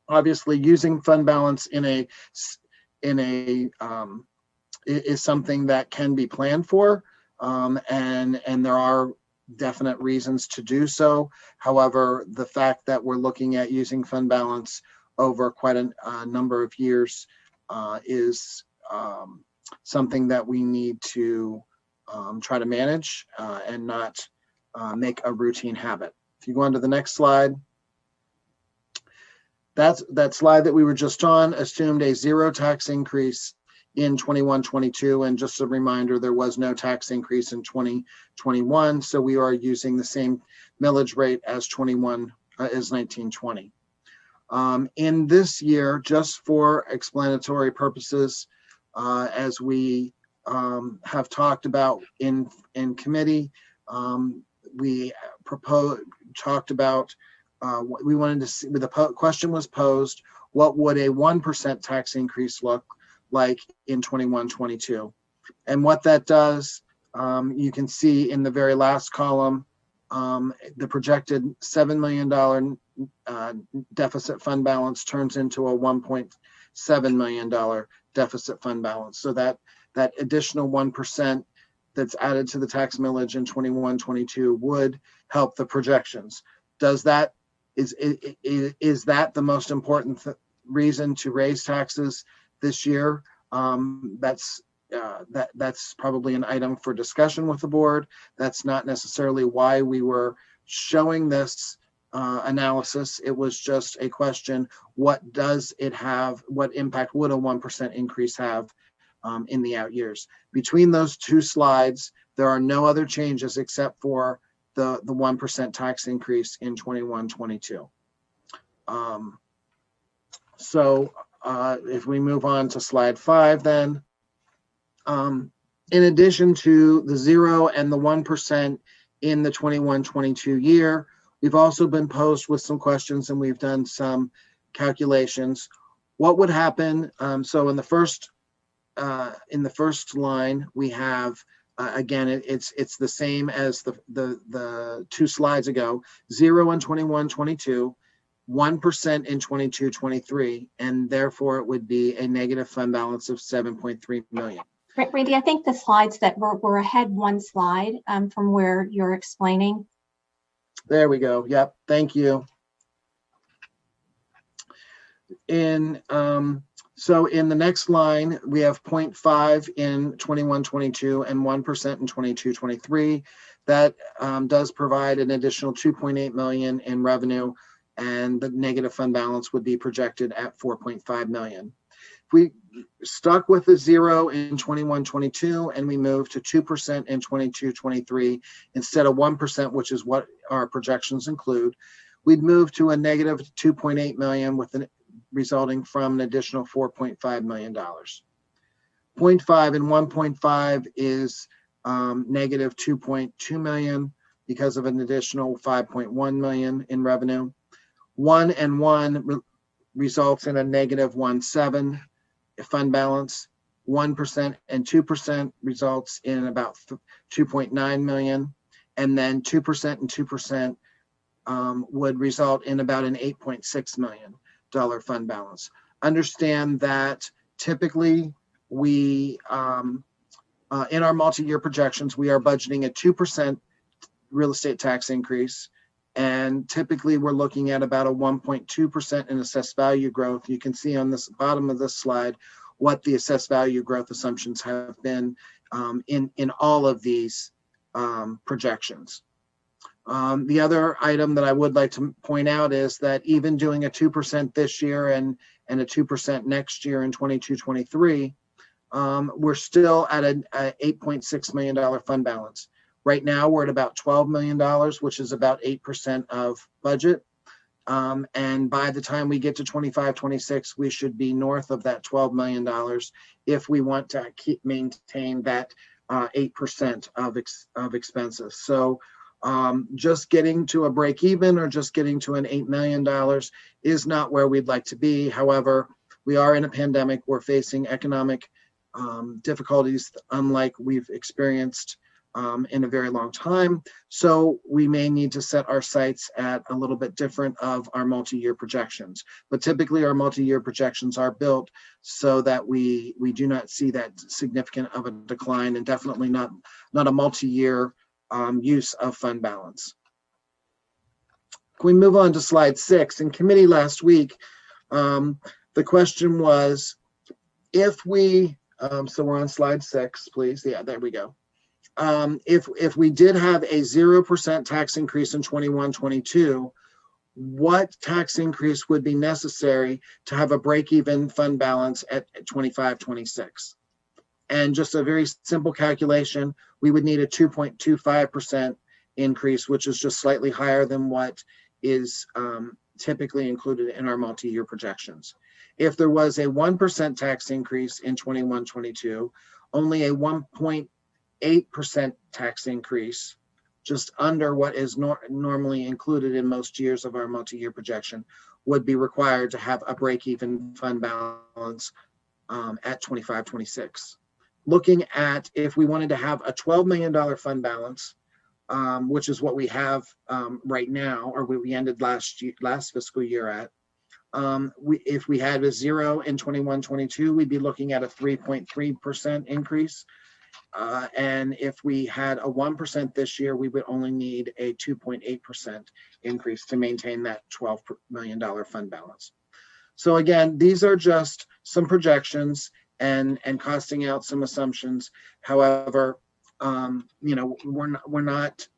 Obviously, using fund balance is something that can be planned for, and there are definite reasons to do so. However, the fact that we're looking at using fund balance over quite a number of years is something that we need to try to manage and not make a routine habit. If you go on to the next slide, that slide that we were just on assumed a 0 tax increase in 21-22, and just a reminder, there was no tax increase in 2021, so we are using the same millage rate as 1920. In this year, just for explanatory purposes, as we have talked about in committee, we talked about what we wanted to see. The question was posed: what would a 1% tax increase look like in 21-22? And what that does, you can see in the very last column, the projected $7 million deficit fund balance turns into a $1.7 million deficit fund balance. So that additional 1% that's added to the tax millage in 21-22 would help the projections. Is that the most important reason to raise taxes this year? That's probably an item for discussion with the board. That's not necessarily why we were showing this analysis. It was just a question: what does it have? What impact would a 1% increase have in the out years? Between those two slides, there are no other changes except for the 1% tax increase in 21-22. If we move on to slide 5, then, in addition to the 0 and the 1% in the 21-22 year, we've also been posed with some questions, and we've done some calculations. What would happen? So in the first line, we have again, it's the same as the 2 slides ago: 0 in 21-22, 1% in 22-23, and therefore it would be a negative fund balance of $7.3 million. Randy, I think the slides that were ahead one slide from where you're explaining. There we go. Yep. Thank you. So in the next line, we have 0.5 in 21-22 and 1% in 22-23. That does provide an additional $2.8 million in revenue, and the negative fund balance would be projected at $4.5 million. If we stuck with the 0 in 21-22 and we move to 2% in 22-23 instead of 1%, which is what our projections include, we'd move to a negative $2.8 million with resulting from an additional $4.5 million. 0.5 and 1.5 is negative 2.2 million because of an additional 5.1 million in revenue. 1 and 1 results in a negative 1.7 fund balance. 1% and 2% results in about 2.9 million. And then 2% and 2% would result in about an $8.6 million fund balance. Understand that typically we, in our multi-year projections, we are budgeting a 2% real estate tax increase. And typically we're looking at about a 1.2% in assessed value growth. You can see on this bottom of this slide what the assessed value growth assumptions have been in all of these projections. The other item that I would like to point out is that even doing a 2% this year and a 2% next year in 22-23, we're still at an $8.6 million fund balance. Right now, we're at about $12 million, which is about 8% of budget. And by the time we get to 25-26, we should be north of that $12 million if we want to maintain that 8% of expenses. So just getting to a break even or just getting to an $8 million is not where we'd like to be. However, we are in a pandemic. We're facing economic difficulties unlike we've experienced in a very long time. So we may need to set our sights at a little bit different of our multi-year projections. But typically our multi-year projections are built so that we do not see that significant of a decline, and definitely not a multi-year use of fund balance. Can we move on to slide 6? In committee last week, the question was, if we, so we're on slide 6, please. Yeah, there we go. If we did have a 0% tax increase in 21-22, what tax increase would be necessary to have a break-even fund balance at 25-26? And just a very simple calculation, we would need a 2.25% increase, which is just slightly higher than what is typically included in our multi-year projections. If there was a 1% tax increase in 21-22, only a 1.8% tax increase, just under what is normally included in most years of our multi-year projection, would be required to have a break-even fund balance at 25-26. Looking at if we wanted to have a $12 million fund balance, which is what we have right now, or we ended last fiscal year at, if we had a 0 in 21-22, we'd be looking at a 3.3% increase. And if we had a 1% this year, we would only need a 2.8% increase to maintain that $12 million fund balance. So again, these are just some projections and costing out some assumptions. However, we're not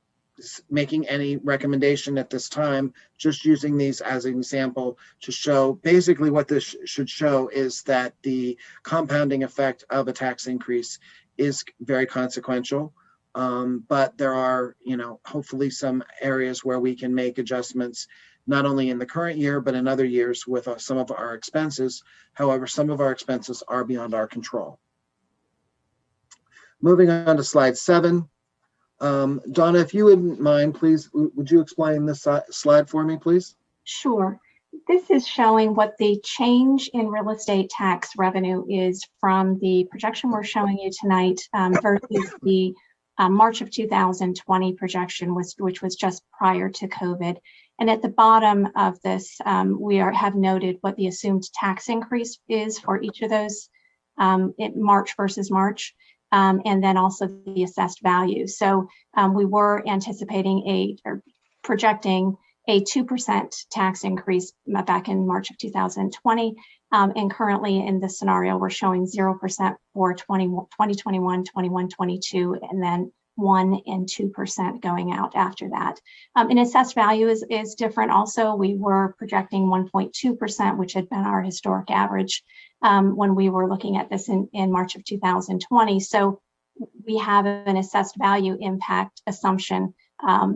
making any recommendation at this time, just using these as an example to show basically what this should show is that the compounding effect of a tax increase is very consequential. But there are, hopefully some areas where we can make adjustments, not only in the current year, but in other years with some of our expenses. However, some of our expenses are beyond our control. Moving on to slide 7. Donna, if you wouldn't mind, please, would you explain this slide for me, please? Sure. This is showing what the change in real estate tax revenue is from the projection we're showing you tonight versus the March of 2020 projection, which was just prior to COVID. And at the bottom of this, we have noted what the assumed tax increase is for each of those March versus March, and then also the assessed value. So we were anticipating or projecting a 2% tax increase back in March of 2020. And currently in this scenario, we're showing 0% for 2021, 21, 22, and then 1 and 2% going out after that. And assessed value is different also. We were projecting 1.2%, which had been our historic average when we were looking at this in March of 2020. So we have an assessed value impact assumption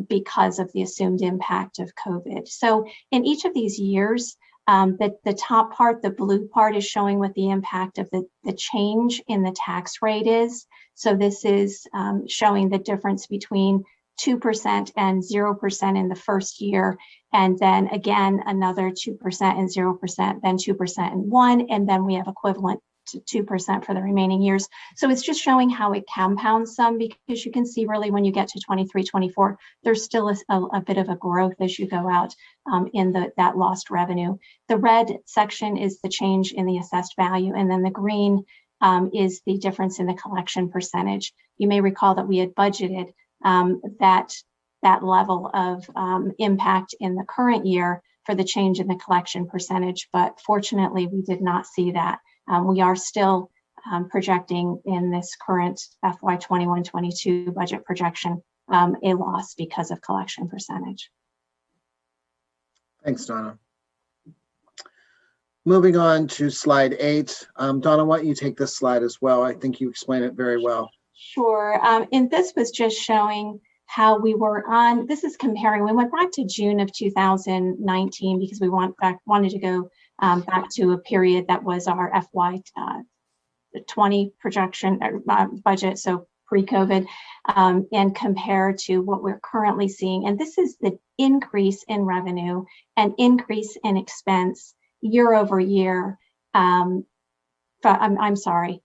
because of the assumed impact of COVID. So in each of these years, The top part, the blue part, is showing what the impact of the change in the tax rate is. So this is showing the difference between 2% and 0% in the first year, and then again another 2% and 0%, then 2% and 1%, and then we have equivalent to 2% for the remaining years. So it's just showing how it compounds some, because you can see really when you get to 23, 24, there's still a bit of a growth as you go out in that lost revenue. The red section is the change in the assessed value, and then the green is the difference in the collection percentage. You may recall that we had budgeted that level of impact in the current year for the change in the collection percentage, but fortunately we did not see that. We are still projecting in this current FY 21-22 budget projection a loss because of collection percentage. Thanks, Donna. Moving on to slide 8. Donna, why don't you take this slide as well? I think you explained it very well. Sure. And this was just showing how we were on, this is comparing, we went back to June of 2019 because we wanted to go back to a period that was our FY 20 projection budget, so pre-COVID, and compare to what we're currently seeing. And this is the increase in revenue and increase in expense year over year. I'm sorry,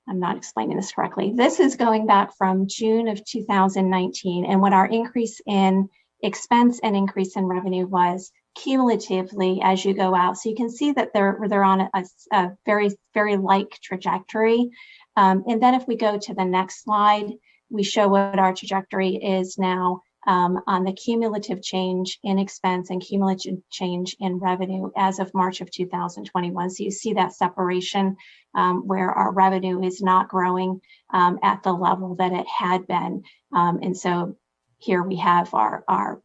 I'm not explaining this correctly. This is going back from June of 2019, and what our increase in expense and increase in revenue was cumulatively as you go out. So you can see that they're on a very, very like trajectory. And then if we go to the next slide, we show what our trajectory is now on the cumulative change in expense and cumulative change in revenue as of March of 2021. So you see that separation where our revenue is not growing at the level that it had been. And so here we have our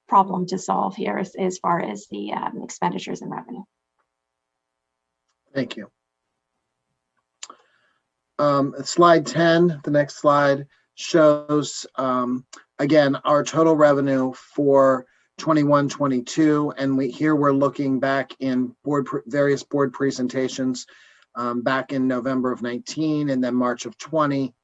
problem to solve here as far as the expenditures and revenue. Thank you. Slide 10, the next slide, shows again our total revenue for 21-22, and here we're looking back in various board presentations back in November of 19 and then March of 20,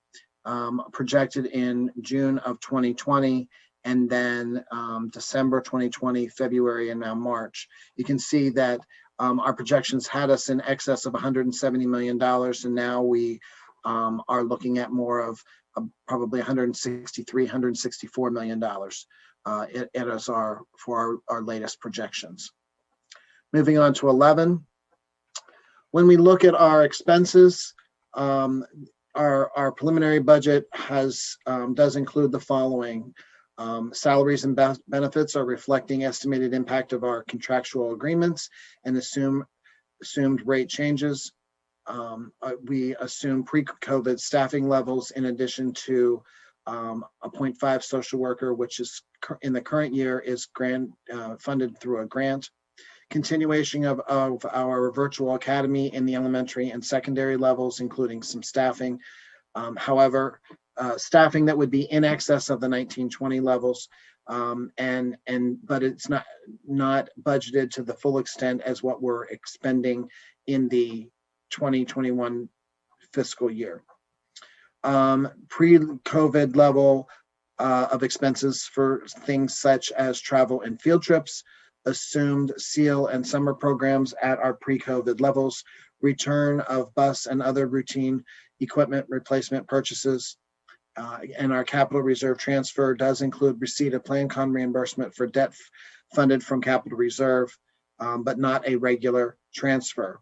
projected in June of 2020, and then December 2020, February, and now March. You can see that our projections had us in excess of $170 million, and now we are looking at more of probably $163, $164 million for our latest projections. Moving on to 11. When we look at our expenses, our preliminary budget does include the following. Salaries and benefits are reflecting estimated impact of our contractual agreements and assumed rate changes. We assume pre-COVID staffing levels in addition to a 0.5 social worker, which is in the current year is funded through a grant. Continuation of our virtual academy in the elementary and secondary levels, including some staffing. However, staffing that would be in excess of the 1920 levels, but it's not budgeted to the full extent as what we're expending in the 2021 fiscal year. Pre-COVID level of expenses for things such as travel and field trips, assumed SEAL and summer programs at our pre-COVID levels, return of bus and other routine equipment replacement purchases, and our capital reserve transfer does include receipt of PlanCon reimbursement for debt funded from capital reserve, but not a regular transfer.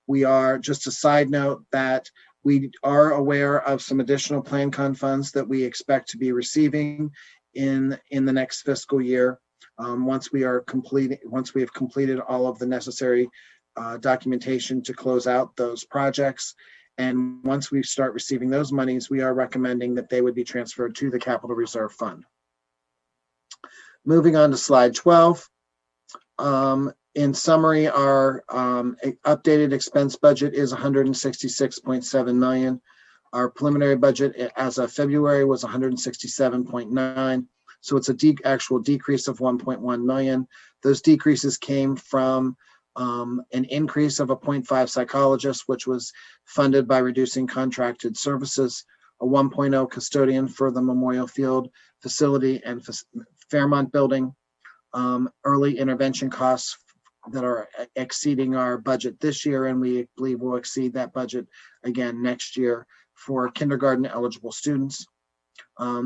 We are, just a side note, that we are aware of some additional PlanCon funds that we expect to be receiving in the next fiscal year. Once we have completed all of the necessary documentation to close out those projects. And once we start receiving those monies, we are recommending that they would be transferred to the Capital Reserve Fund. Moving on to slide 12. In summary, our updated expense budget is $166.7 million. Our preliminary budget as of February was $167.9. So it's a actual decrease of $1.1 million. Those decreases came from an increase of a 0.5 psychologist, which was funded by reducing contracted services, a 1.0 custodian for the Memorial Field facility and Fairmont building, early intervention costs that are exceeding our budget this year, and we believe will exceed that budget again next year for kindergarten eligible students.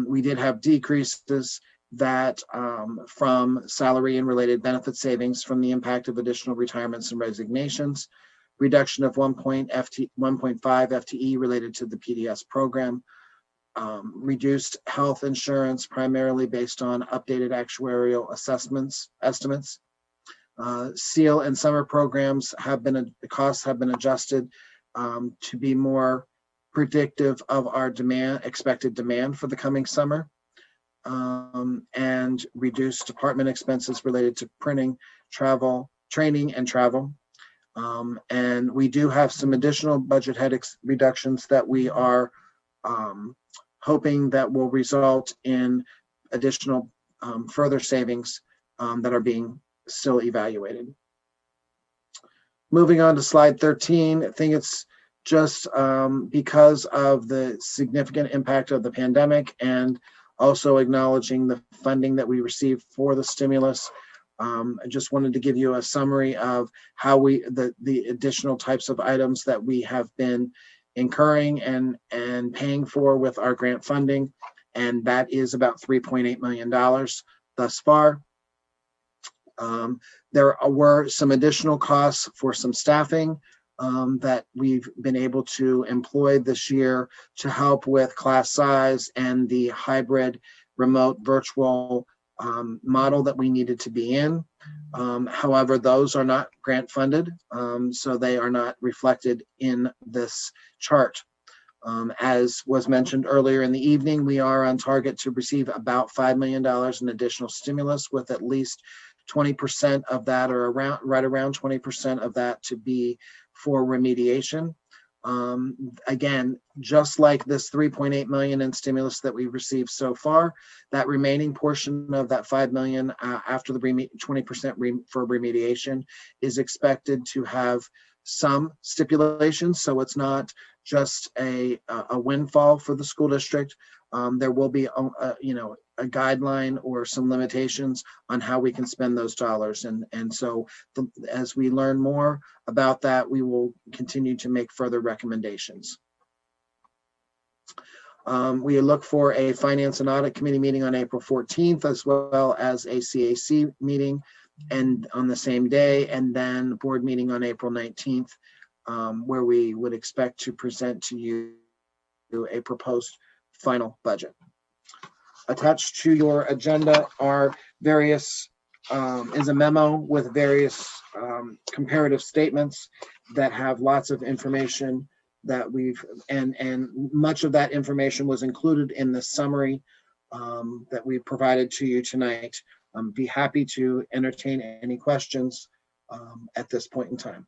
We did have decreases that from salary and related benefit savings from the impact of additional retirements and resignations, reduction of 1.5 FTE related to the PDS program, reduced health insurance primarily based on updated actuarial estimates. SEAL and summer programs the costs have been adjusted to be more predictive of our expected demand for the coming summer, and reduced department expenses related to printing, training and travel. And we do have some additional budget head reductions that we are hoping that will result in additional further savings that are being still evaluated. Moving on to slide 13, I think it's just because of the significant impact of the pandemic and also acknowledging the funding that we received for the stimulus. I just wanted to give you a summary of how the additional types of items that we have been incurring and paying for with our grant funding, and that is about $3.8 million thus far. There were some additional costs for some staffing that we've been able to employ this year to help with class size and the hybrid remote virtual model that we needed to be in. However, those are not grant funded, so they are not reflected in this chart. As was mentioned earlier in the evening, we are on target to receive about $5 million in additional stimulus, with at least 20% of that, or right around 20% of that, to be for remediation. Again, just like this $3.8 million in stimulus that we've received so far, that remaining portion of that $5 million after the 20% for remediation is expected to have some stipulations. So it's not just a windfall for the school district. There will be a guideline or some limitations on how we can spend those dollars. And so as we learn more about that, we will continue to make further recommendations. We look for a Finance and Audit Committee meeting on April 14th, as well as a CAC meeting and on the same day, and then board meeting on April 19th, where we would expect to present to you a proposed final budget. Attached to your agenda are various, is a memo with various comparative statements that have lots of information that and much of that information was included in the summary that we provided to you tonight. Be happy to entertain any questions at this point in time.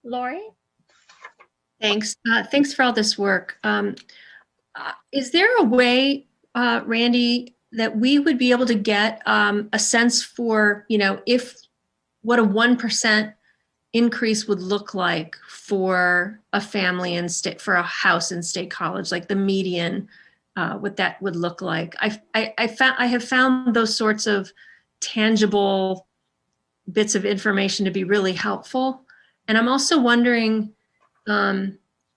Lori? Thanks. Thanks for all this work. Is there a way, Randy, that we would be able to get a sense for, what a 1% increase would look like for a family for a house in State College, like the median, what that would look like? I have found those sorts of tangible bits of information to be really helpful. And I'm also wondering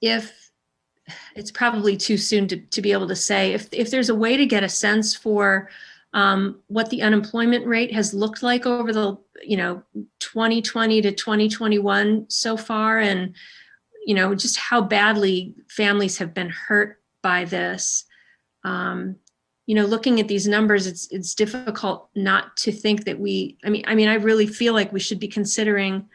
if it's probably too soon to be able to say if there's a way to get a sense for what the unemployment rate has looked like over the 2020 to 2021 so far, and just how badly families have been hurt by this. Looking at these numbers, it's difficult not to think that I really feel like we should be considering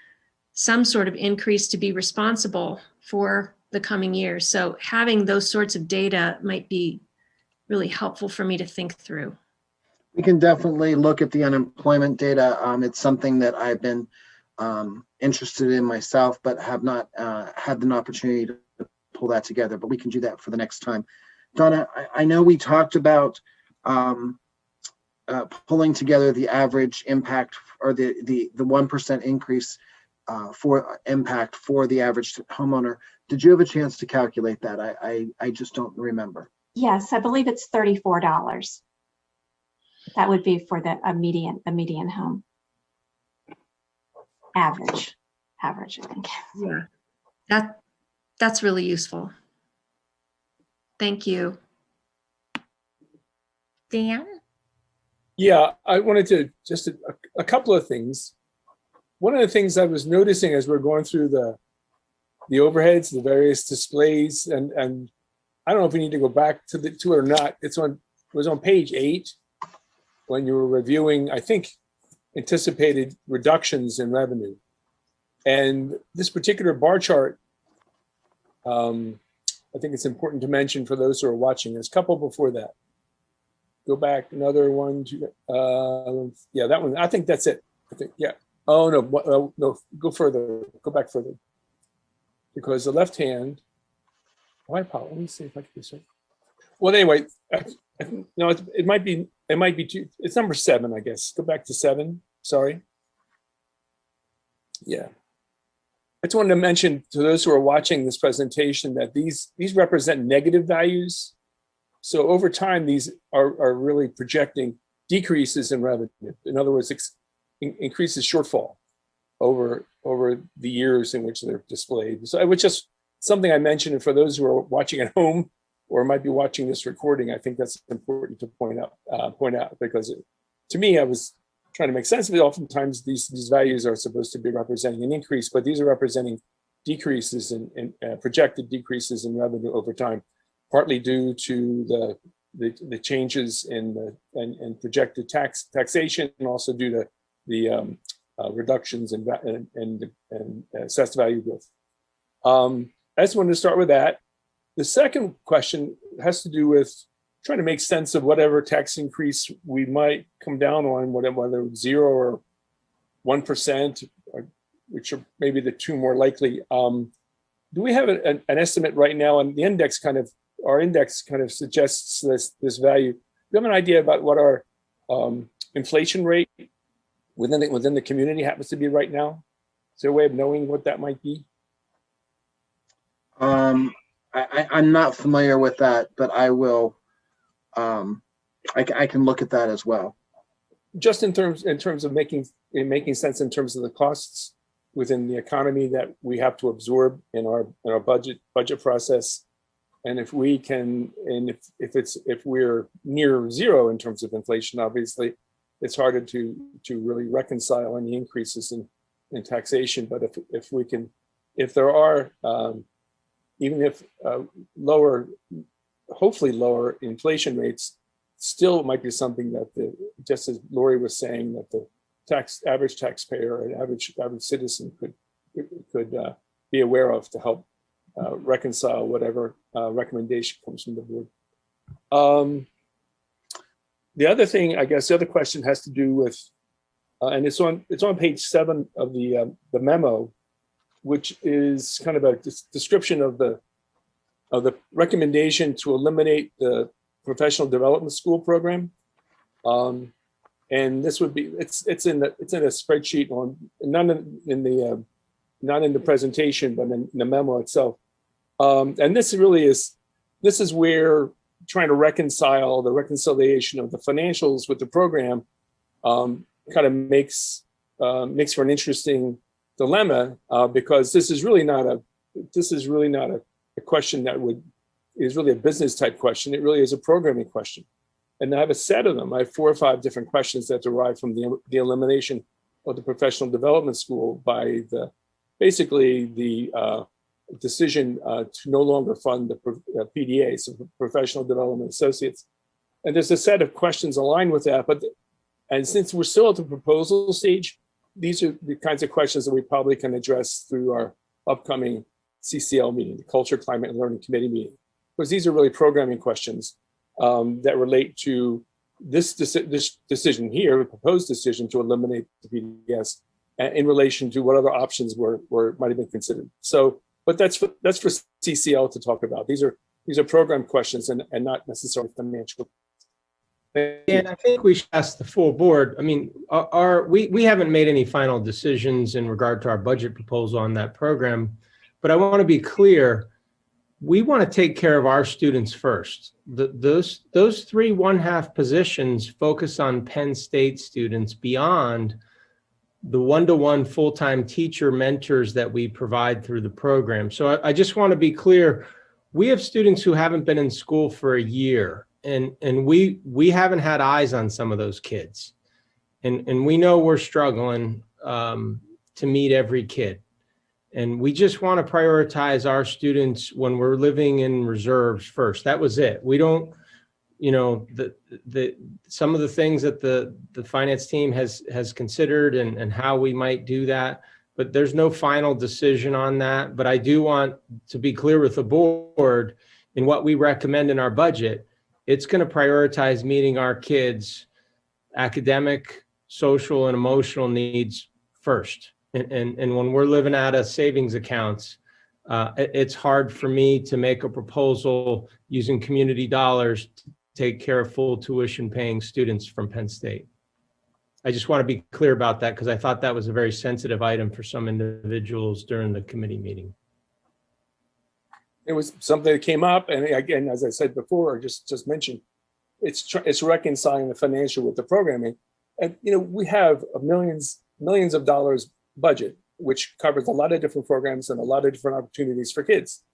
some sort of increase to be responsible for the coming years. So having those sorts of data might be really helpful for me to think through. We can definitely look at the unemployment data. It's something that I've been interested in myself, but have not had an opportunity to pull that together, but we can do that for the next time. Donna, I know we talked about pulling together the average impact or the 1% increase for impact for the average homeowner. Did you have a chance to calculate that? I just don't remember. Yes, I believe it's $34. That would be for the median home. Average, I think. Yeah, that's really useful. Thank you. Dan? Yeah, I wanted to just a couple of things. One of the things I was noticing as we're going through the overheads, the various displays, and I don't know if we need to go back to it or not. It was on page 8 when you were reviewing, I think, anticipated reductions in revenue. And this particular bar chart, I think it's important to mention for those who are watching. There's a couple before that. Go back another one. Yeah, that one. I think that's it. I think, yeah. Oh, no, no, go further. Go back further. Because the left hand, let me see if I can do so. Well, anyway, no, it might be two. It's number 7, I guess. Go back to 7. Sorry. Yeah. I just wanted to mention to those who are watching this presentation that these represent negative values. So over time, these are really projecting decreases in revenue. In other words, increases shortfall over the years in which they're displayed. So it was just something I mentioned, and for those who are watching at home or might be watching this recording, I think that's important to point out because to me, I was trying to make sense of it. Oftentimes, these values are supposed to be representing an increase, but these are representing decreases in projected decreases in revenue over time, partly due to the changes in projected taxation, and also due to the reductions in assessed value growth. I just wanted to start with that. The second question has to do with trying to make sense of whatever tax increase we might come down on, whether 0 or 1%, which are maybe the two more likely. Do we have an estimate right now? And the index our index kind of suggests this value. Do you have an idea about what our inflation rate within the community happens to be right now? Is there a way of knowing what that might be? I'm not familiar with that, but I will. I can look at that as well. Just in terms of making sense in terms of the costs within the economy that we have to absorb in our budget process, and if we can, and if we're near 0 in terms of inflation, obviously, it's harder to really reconcile any increases in taxation. But if there are even if hopefully lower inflation rates, still might be something that just as Lori was saying, that the average taxpayer and average citizen could be aware of to help reconcile whatever recommendation comes from the board. The other thing, I guess, the other question has to do with, and it's on page 7 of the memo, which is kind of a description of the recommendation to eliminate the professional development school program. And this would be it's in a spreadsheet not in the presentation, but in the memo itself. And this is where trying to reconcile the reconciliation of the financials with the program kind of makes for an interesting dilemma, because this is really not a question that is really a business type question. It really is a programming question. And I have a set of them. I have 4 or 5 different questions that derive from the elimination of the professional development school by the decision to no longer fund the PDA, so professional development associates. And there's a set of questions aligned with that. And since we're still at the proposal stage, these are the kinds of questions that we probably can address through our upcoming CCL meeting, the Culture, Climate, and Learning Committee meeting, because these are really programming questions that relate to this decision here, the proposed decision to eliminate the PDS, in relation to what other options might have been considered. So, but that's for CCL to talk about. These are program questions and not necessarily financial. And I think we should ask the full board. I mean, we haven't made any final decisions in regard to our budget proposal on that program, but I want to be clear. We want to take care of our students first. Those 3 1/2 positions focus on Penn State students beyond the one-to-one full-time teacher mentors that we provide through the program. So I just want to be clear. We have students who haven't been in school for a year, and we haven't had eyes on some of those kids. And we know we're struggling to meet every kid. And we just want to prioritize our students when we're living in reserves first. That was it. We don't, some of the things that the finance team has considered and how we might do that, but there's no final decision on that. But I do want to be clear with the board in what we recommend in our budget. It's going to prioritize meeting our kids' academic, social, and emotional needs first. And when we're living out of savings accounts, it's hard for me to make a proposal using community dollars to take care of full tuition paying students from Penn State. I just want to be clear about that because I thought that was a very sensitive item for some individuals during the committee meeting. It was something that came up, and again, as I said before, or just mentioned, it's reconciling the financial with the programming, and we have millions of dollars budget, which covers a lot of different programs and a lot of different opportunities for kids.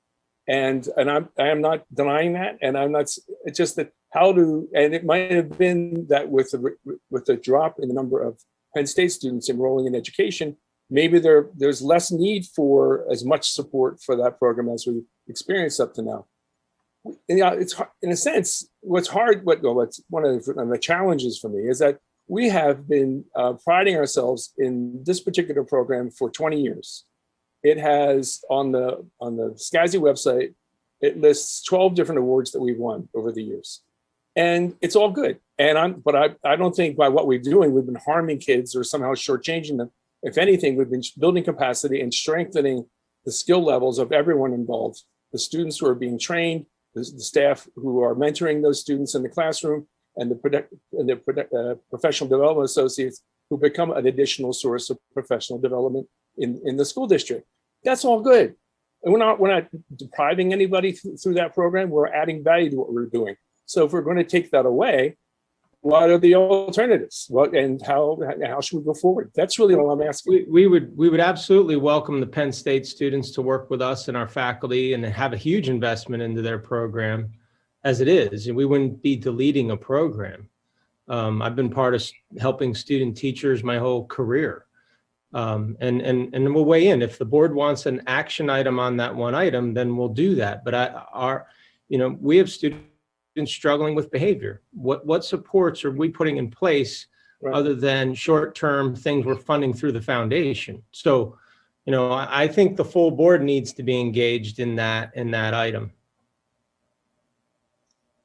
And I am not denying that. And it's just that and it might have been that with the drop in the number of Penn State students enrolling in education, maybe there's less need for as much support for that program as we experienced up to now. It's in a sense, what's one of the challenges for me is that we have been priding ourselves in this particular program for 20 years. It has on the SCASI website, it lists 12 different awards that we've won over the years, and it's all good. But I don't think by what we're doing we've been harming kids or somehow shortchanging them. If anything, we've been building capacity and strengthening the skill levels of everyone involved: the students who are being trained, the staff who are mentoring those students in the classroom, and the professional development associates who become an additional source of professional development in the school district. That's all good. And we're not depriving anybody through that program. We're adding value to what we're doing. So if we're going to take that away, what are the alternatives? How should we go forward? That's really all I'm asking. We would absolutely welcome the Penn State students to work with us and our faculty and have a huge investment into their program as it is, and we wouldn't be deleting a program. I've been part of helping student teachers my whole career. And we'll weigh in. If the board wants an action item on that one item, then we'll do that. But we have students struggling with behavior. What supports are we putting in place other than short-term things we're funding through the foundation? So, I think the full board needs to be engaged in that item.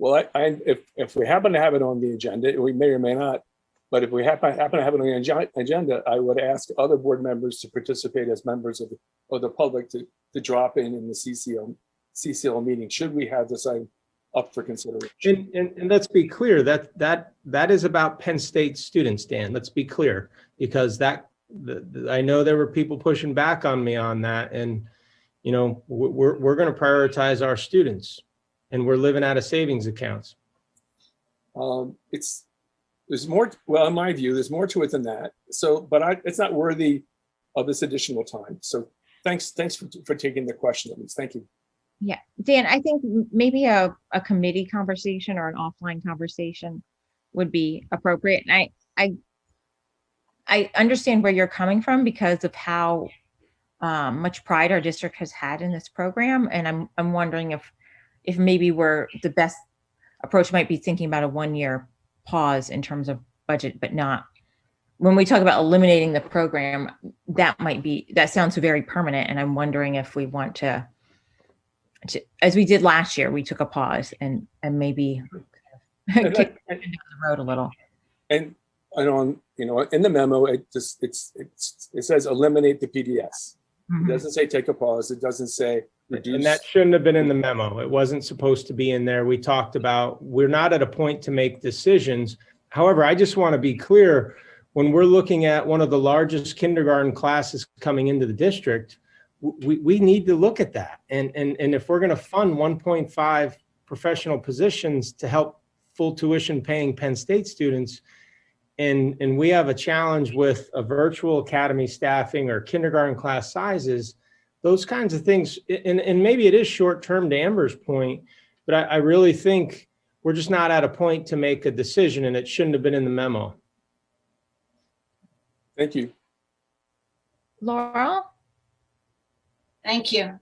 Well, if we happen to have it on the agenda, we may or may not, but if we happen to have it on the agenda, I would ask other board members to participate as members of the public to drop in the CCL meeting, should we have this item up for consideration. And let's be clear, that is about Penn State students, Dan. Let's be clear, because I know there were people pushing back on me on that, and we're going to prioritize our students. And we're living out of savings accounts. There's more. Well, in my view, there's more to it than that. So, but it's not worthy of this additional time. So, thanks for taking the question, at least. Thank you. Yeah, Dan, I think maybe a committee conversation or an offline conversation would be appropriate. And I understand where you're coming from because of how much pride our district has had in this program, and I'm wondering if maybe the best approach might be thinking about a 1-year pause in terms of budget, but not when we talk about eliminating the program, that sounds very permanent. And I'm wondering if we want to, as we did last year, we took a pause and maybe kick it down the road a little. And I don't, in the memo, it says eliminate the PDS. Mm-hmm. It doesn't say take a pause. It doesn't say And that shouldn't have been in the memo. It wasn't supposed to be in there. We talked about, we're not at a point to make decisions. However, I just want to be clear, when we're looking at one of the largest kindergarten classes coming into the district, we need to look at that. And if we're going to fund 1.5 professional positions to help full tuition paying Penn State students, and we have a challenge with a virtual academy staffing or kindergarten class sizes, those kinds of things, and maybe it is short-term to Amber's point, but I really think we're just not at a point to make a decision, and it shouldn't have been in the memo. Thank you. Laurel? Thank you.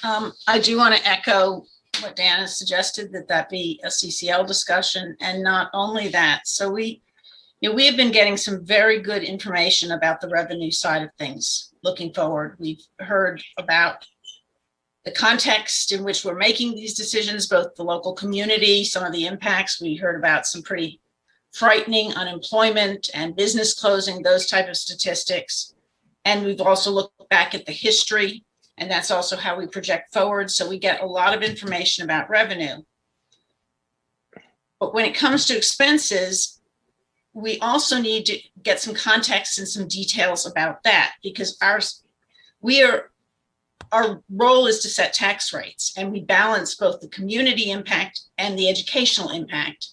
I do want to echo what Dan has suggested, that be a CCL discussion, and not only that. So we have been getting some very good information about the revenue side of things looking forward. We've heard about the context in which we're making these decisions, both the local community, some of the impacts. We heard about some pretty frightening unemployment and business closing, those type of statistics. And we've also looked back at the history, and that's also how we project forward. So we get a lot of information about revenue. But when it comes to expenses, we also need to get some context and some details about that, because our role is to set tax rates, and we balance both the community impact and the educational impact.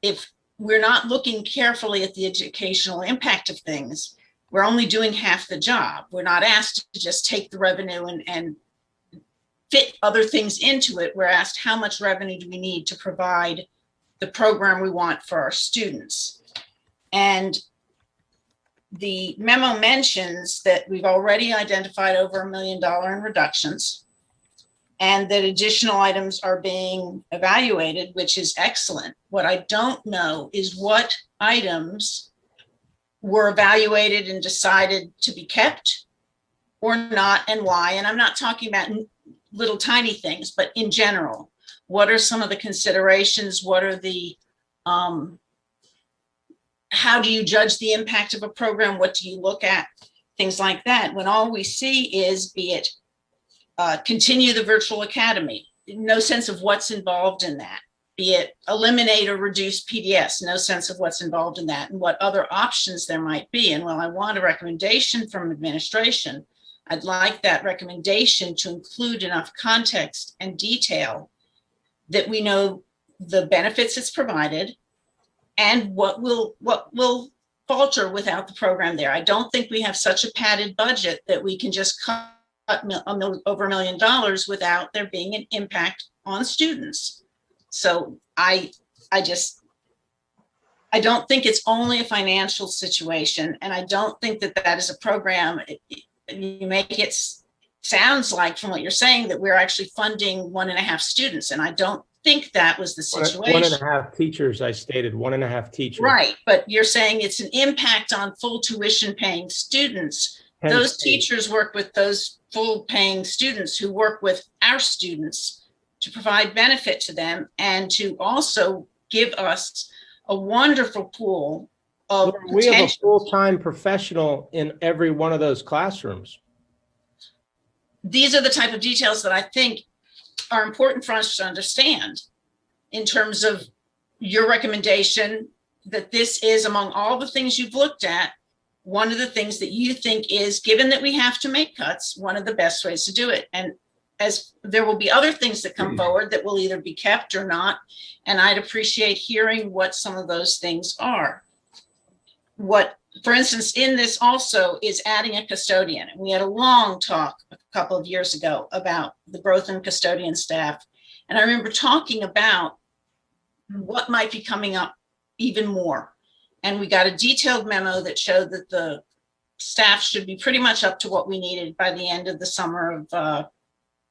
If we're not looking carefully at the educational impact of things, we're only doing half the job. We're not asked to just take the revenue and fit other things into it. We're asked, how much revenue do we need to provide the program we want for our students? And the memo mentions that we've already identified over $1 million in reductions, and that additional items are being evaluated, which is excellent. What I don't know is what items were evaluated and decided to be kept or not, and why. And I'm not talking about little tiny things, but in general, what are some of the considerations? What are the how do you judge the impact of a program? What do you look at? Things like that. When all we see is, be it continue the virtual academy, no sense of what's involved in that. Be it eliminate or reduce PDS, no sense of what's involved in that and what other options there might be. And while I want a recommendation from administration, I'd like that recommendation to include enough context and detail that we know the benefits it's provided, and what will falter without the program there. I don't think we have such a padded budget that we can just cut over $1 million without there being an impact on students. So I don't think it's only a financial situation, and I don't think that is a program. You make it sounds like, from what you're saying, that we're actually funding 1.5 students, and I don't think that was the situation. 1.5 teachers, I stated 1.5 teachers. Right, but you're saying it's an impact on full tuition paying students. Those teachers work with those full paying students who work with our students to provide benefit to them, and to also give us a wonderful pool of we have a full-time professional in every one of those classrooms. These are the type of details that I think are important for us to understand in terms of your recommendation, that this is, among all the things you've looked at, one of the things that you think is, given that we have to make cuts, one of the best ways to do it. And as there will be other things that come forward that will either be kept or not, and I'd appreciate hearing what some of those things are. What, for instance, in this also is adding a custodian. And we had a long talk a couple of years ago about the growth in custodian staff. And I remember talking about what might be coming up even more. And we got a detailed memo that showed that the staff should be pretty much up to what we needed by the end of the summer of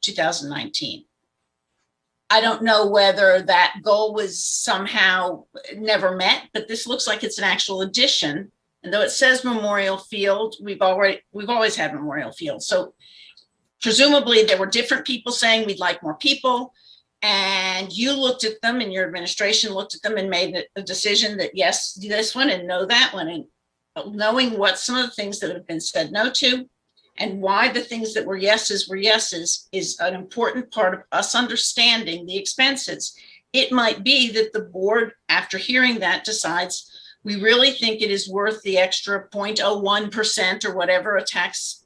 2019. I don't know whether that goal was somehow never met, but this looks like it's an actual addition. And though it says Memorial Field, we've always had Memorial Field. So presumably there were different people saying we'd like more people, and you looked at them and your administration looked at them and made a decision that yes, do this one and no that one. And knowing what some of the things that have been said no to and why the things that were yeses is an important part of us understanding the expenses. It might be that the board, after hearing that, decides we really think it is worth the extra 0.01% or whatever a tax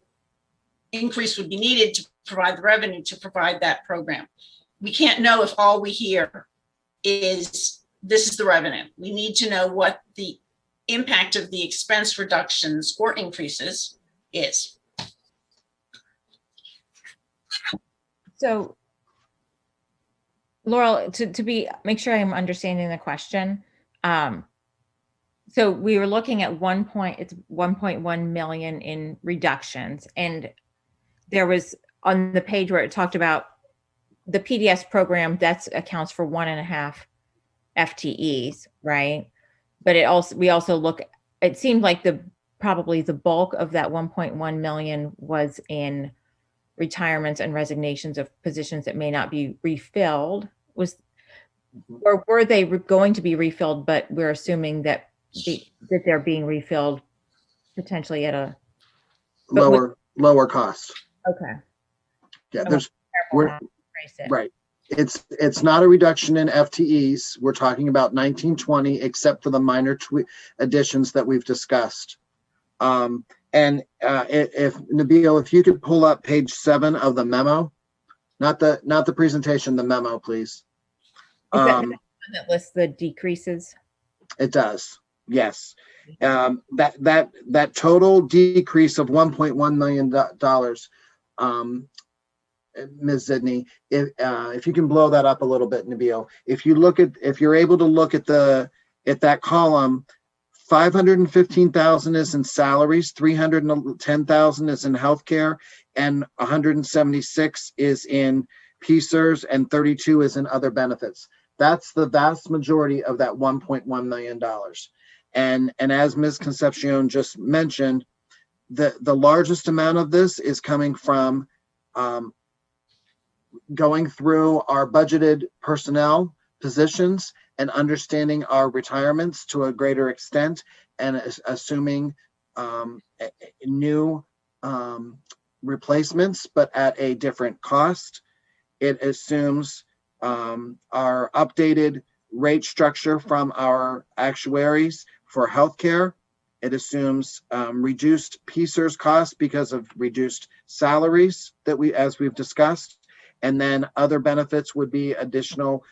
increase would be needed to provide the revenue to provide that program. We can't know if all we hear is this is the revenue. We need to know what the impact of the expense reductions or increases is. So, Laurel, to make sure I'm understanding the question. So we were looking at 1.1 million in reductions, and there was on the page where it talked about the PDS program that accounts for 1.5 FTEs, right? But we also look. It seemed like probably the bulk of that 1.1 million was in retirements and resignations of positions that may not be refilled. Or were they going to be refilled? But we're assuming that they're being refilled potentially at a lower cost. Okay. Yeah, right. It's not a reduction in FTEs. We're talking about 1920, except for the minor additions that we've discussed. And if Nabil, if you could pull up page 7 of the memo, not the presentation, the memo, please. That lists the decreases. It does. Yes. That total decrease of $1.1 million, Ms. Zidney, if you can blow that up a little bit, Nabil, if you're able to look at that column, 515,000 is in salaries, 310,000 is in healthcare, and 176 is in PSERS, and 32 is in other benefits. That's the vast majority of that $1.1 million. And as Ms. Concepcion just mentioned, the largest amount of this is coming from going through our budgeted personnel positions and understanding our retirements to a greater extent, and assuming new replacements, but at a different cost. It assumes our updated rate structure from our actuaries for healthcare. It assumes reduced PSERS costs because of reduced salaries as we've discussed. And then other benefits would be additional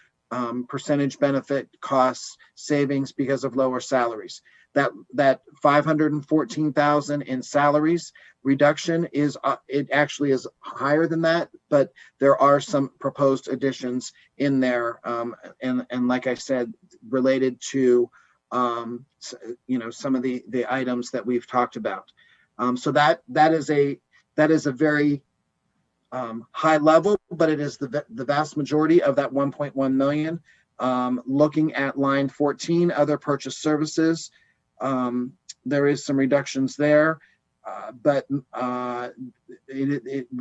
percentage benefit costs savings because of lower salaries. That 514,000 in salaries reduction it actually is higher than that, but there are some proposed additions in there, and like I said, related to some of the items that we've talked about. So that is a very high level, but it is the vast majority of that 1.1 million. Looking at line 14, other purchase services, there is some reductions there, but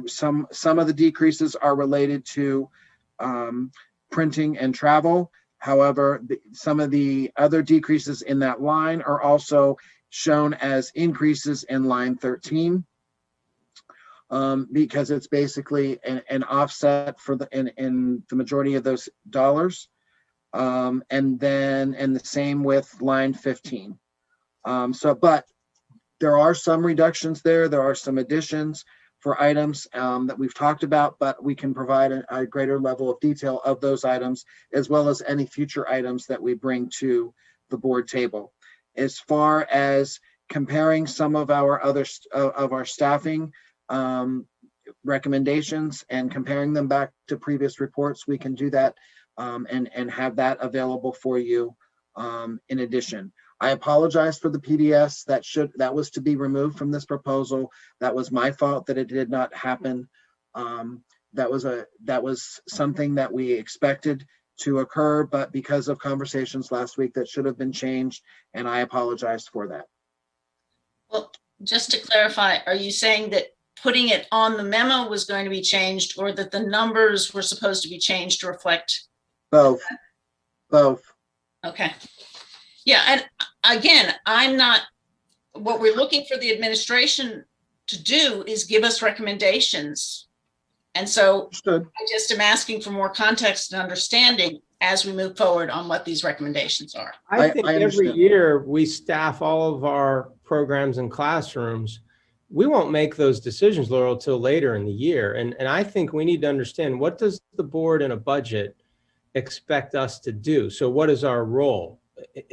some of the decreases are related to printing and travel. However, some of the other decreases in that line are also shown as increases in line 13. Because it's basically an offset for in the majority of those dollars, and the same with line 15. But there are some reductions there. There are some additions for items that we've talked about, but we can provide a greater level of detail of those items, as well as any future items that we bring to the board table. As far as comparing some of our other of our staffing recommendations and comparing them back to previous reports, we can do that and have that available for you. In addition, I apologize for the PDS that was to be removed from this proposal. That was my fault that it did not happen. That was something that we expected to occur, but because of conversations last week, that should have been changed, and I apologize for that. Well, just to clarify, are you saying that putting it on the memo was going to be changed, or that the numbers were supposed to be changed to reflect? Both. Okay. Yeah, and again, what we're looking for the administration to do is give us recommendations. And so I just am asking for more context and understanding as we move forward on what these recommendations are. I think every year we staff all of our programs and classrooms. We won't make those decisions, Laurel, till later in the year. And I think we need to understand, what does the board in a budget expect us to do? So what is our role?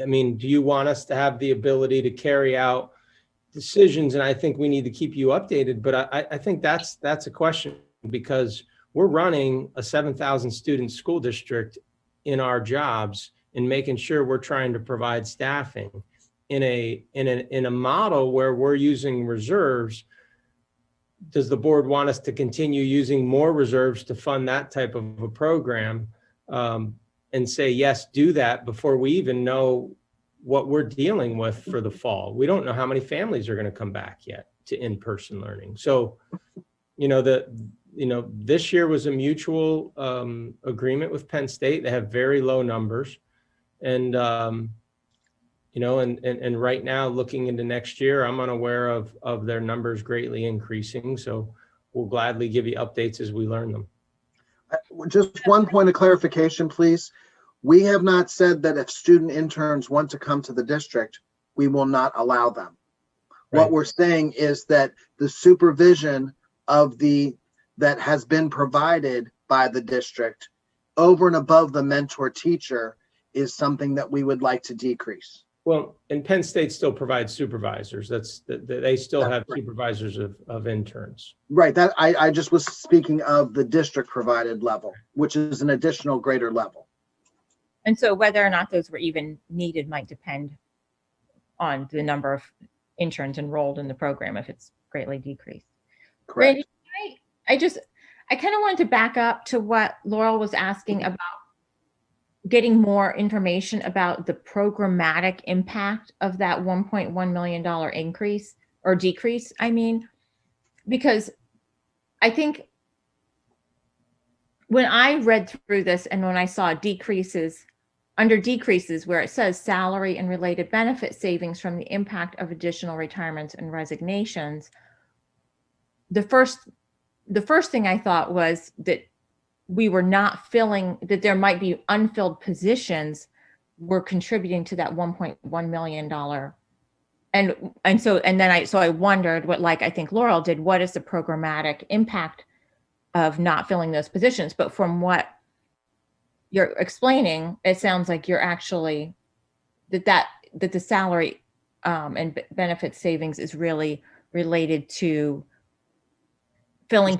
I mean, do you want us to have the ability to carry out decisions? And I think we need to keep you updated. But I think that's a question, because we're running a 7,000 student school district in our jobs and making sure we're trying to provide staffing in a model where we're using reserves. Does the board want us to continue using more reserves to fund that type of a program, and say, yes, do that, before we even know what we're dealing with for the fall? We don't know how many families are going to come back yet to in-person learning. So, this year was a mutual agreement with Penn State. They have very low numbers. And, and right now, looking into next year, I'm unaware of their numbers greatly increasing. So we'll gladly give you updates as we learn them. Just one point of clarification, please. We have not said that if student interns want to come to the district, we will not allow them. Right. What we're saying is that the supervision of that has been provided by the district over and above the mentor teacher is something that we would like to decrease. Well, and Penn State still provides supervisors. They still have supervisors of interns. Right. That I just was speaking of the district provided level, which is an additional greater level. And so whether or not those were even needed might depend on the number of interns enrolled in the program if it's greatly decreased. Correct. Randy, I kind of wanted to back up to what Laurel was asking about getting more information about the programmatic impact of that $1.1 million increase or decrease. I mean, because I think when I read through this and when I saw decreases, under decreases where it says salary and related benefit savings from the impact of additional retirements and resignations, the first thing I thought was that we were not filling, that there might be unfilled positions were contributing to that $1.1 million. So I wondered what, like I think Laurel did, what is the programmatic impact of not filling those positions? But from what you're explaining, it sounds like you're actually, that the salary and benefit savings is really related to filling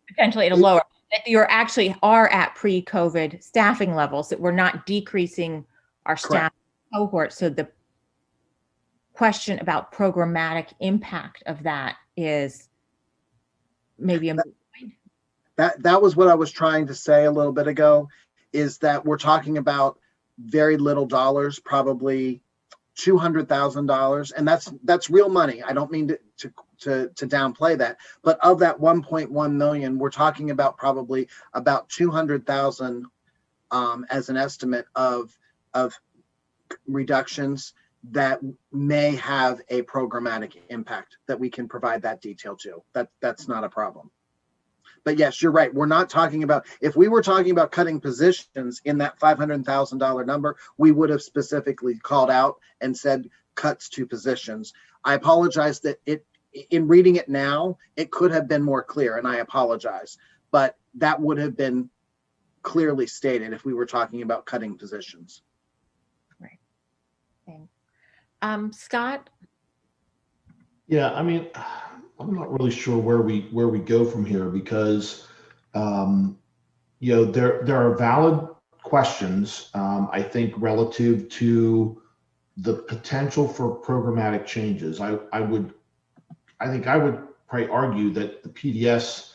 potentially at a lower, that you actually are at pre-COVID staffing levels, that we're not decreasing our staff cohort. So the question about programmatic impact of that is maybe that was what I was trying to say a little bit ago, is that we're talking about very little dollars, probably $200,000, and that's real money. I don't mean to downplay that, but of that 1.1 million, we're talking about probably about 200,000 as an estimate of reductions that may have a programmatic impact that we can provide that detail to. That's not a problem. But yes, you're right. We're not talking about, if we were talking about cutting positions in that $500,000 number, we would have specifically called out and said cuts to positions. I apologize that in reading it now, it could have been more clear, and I apologize, but that would have been clearly stated if we were talking about cutting positions. Right. Thanks. Scott? Yeah, I mean, I'm not really sure where we go from here, because there are valid questions, I think, relative to the potential for programmatic changes. I think I would probably argue that the PDS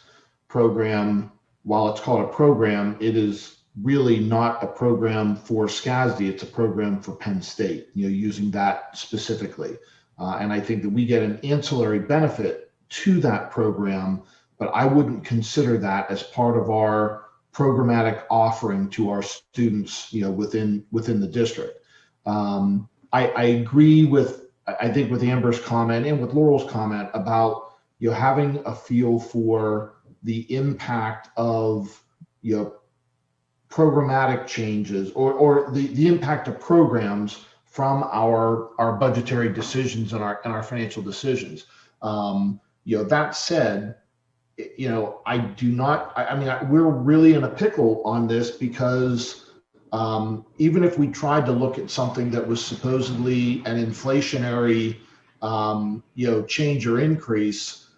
program, while it's called a program, it is really not a program for SCASD. It's a program for Penn State, using that specifically. And I think that we get an ancillary benefit to that program, but I wouldn't consider that as part of our programmatic offering to our students, within the district. I agree with, I think, with Amber's comment and with Laurel's comment about having a feel for the impact of, programmatic changes or the impact of programs from our budgetary decisions and our financial decisions. That said, I do not, I mean, we're really in a pickle on this because even if we tried to look at something that was supposedly an inflationary, change or increase,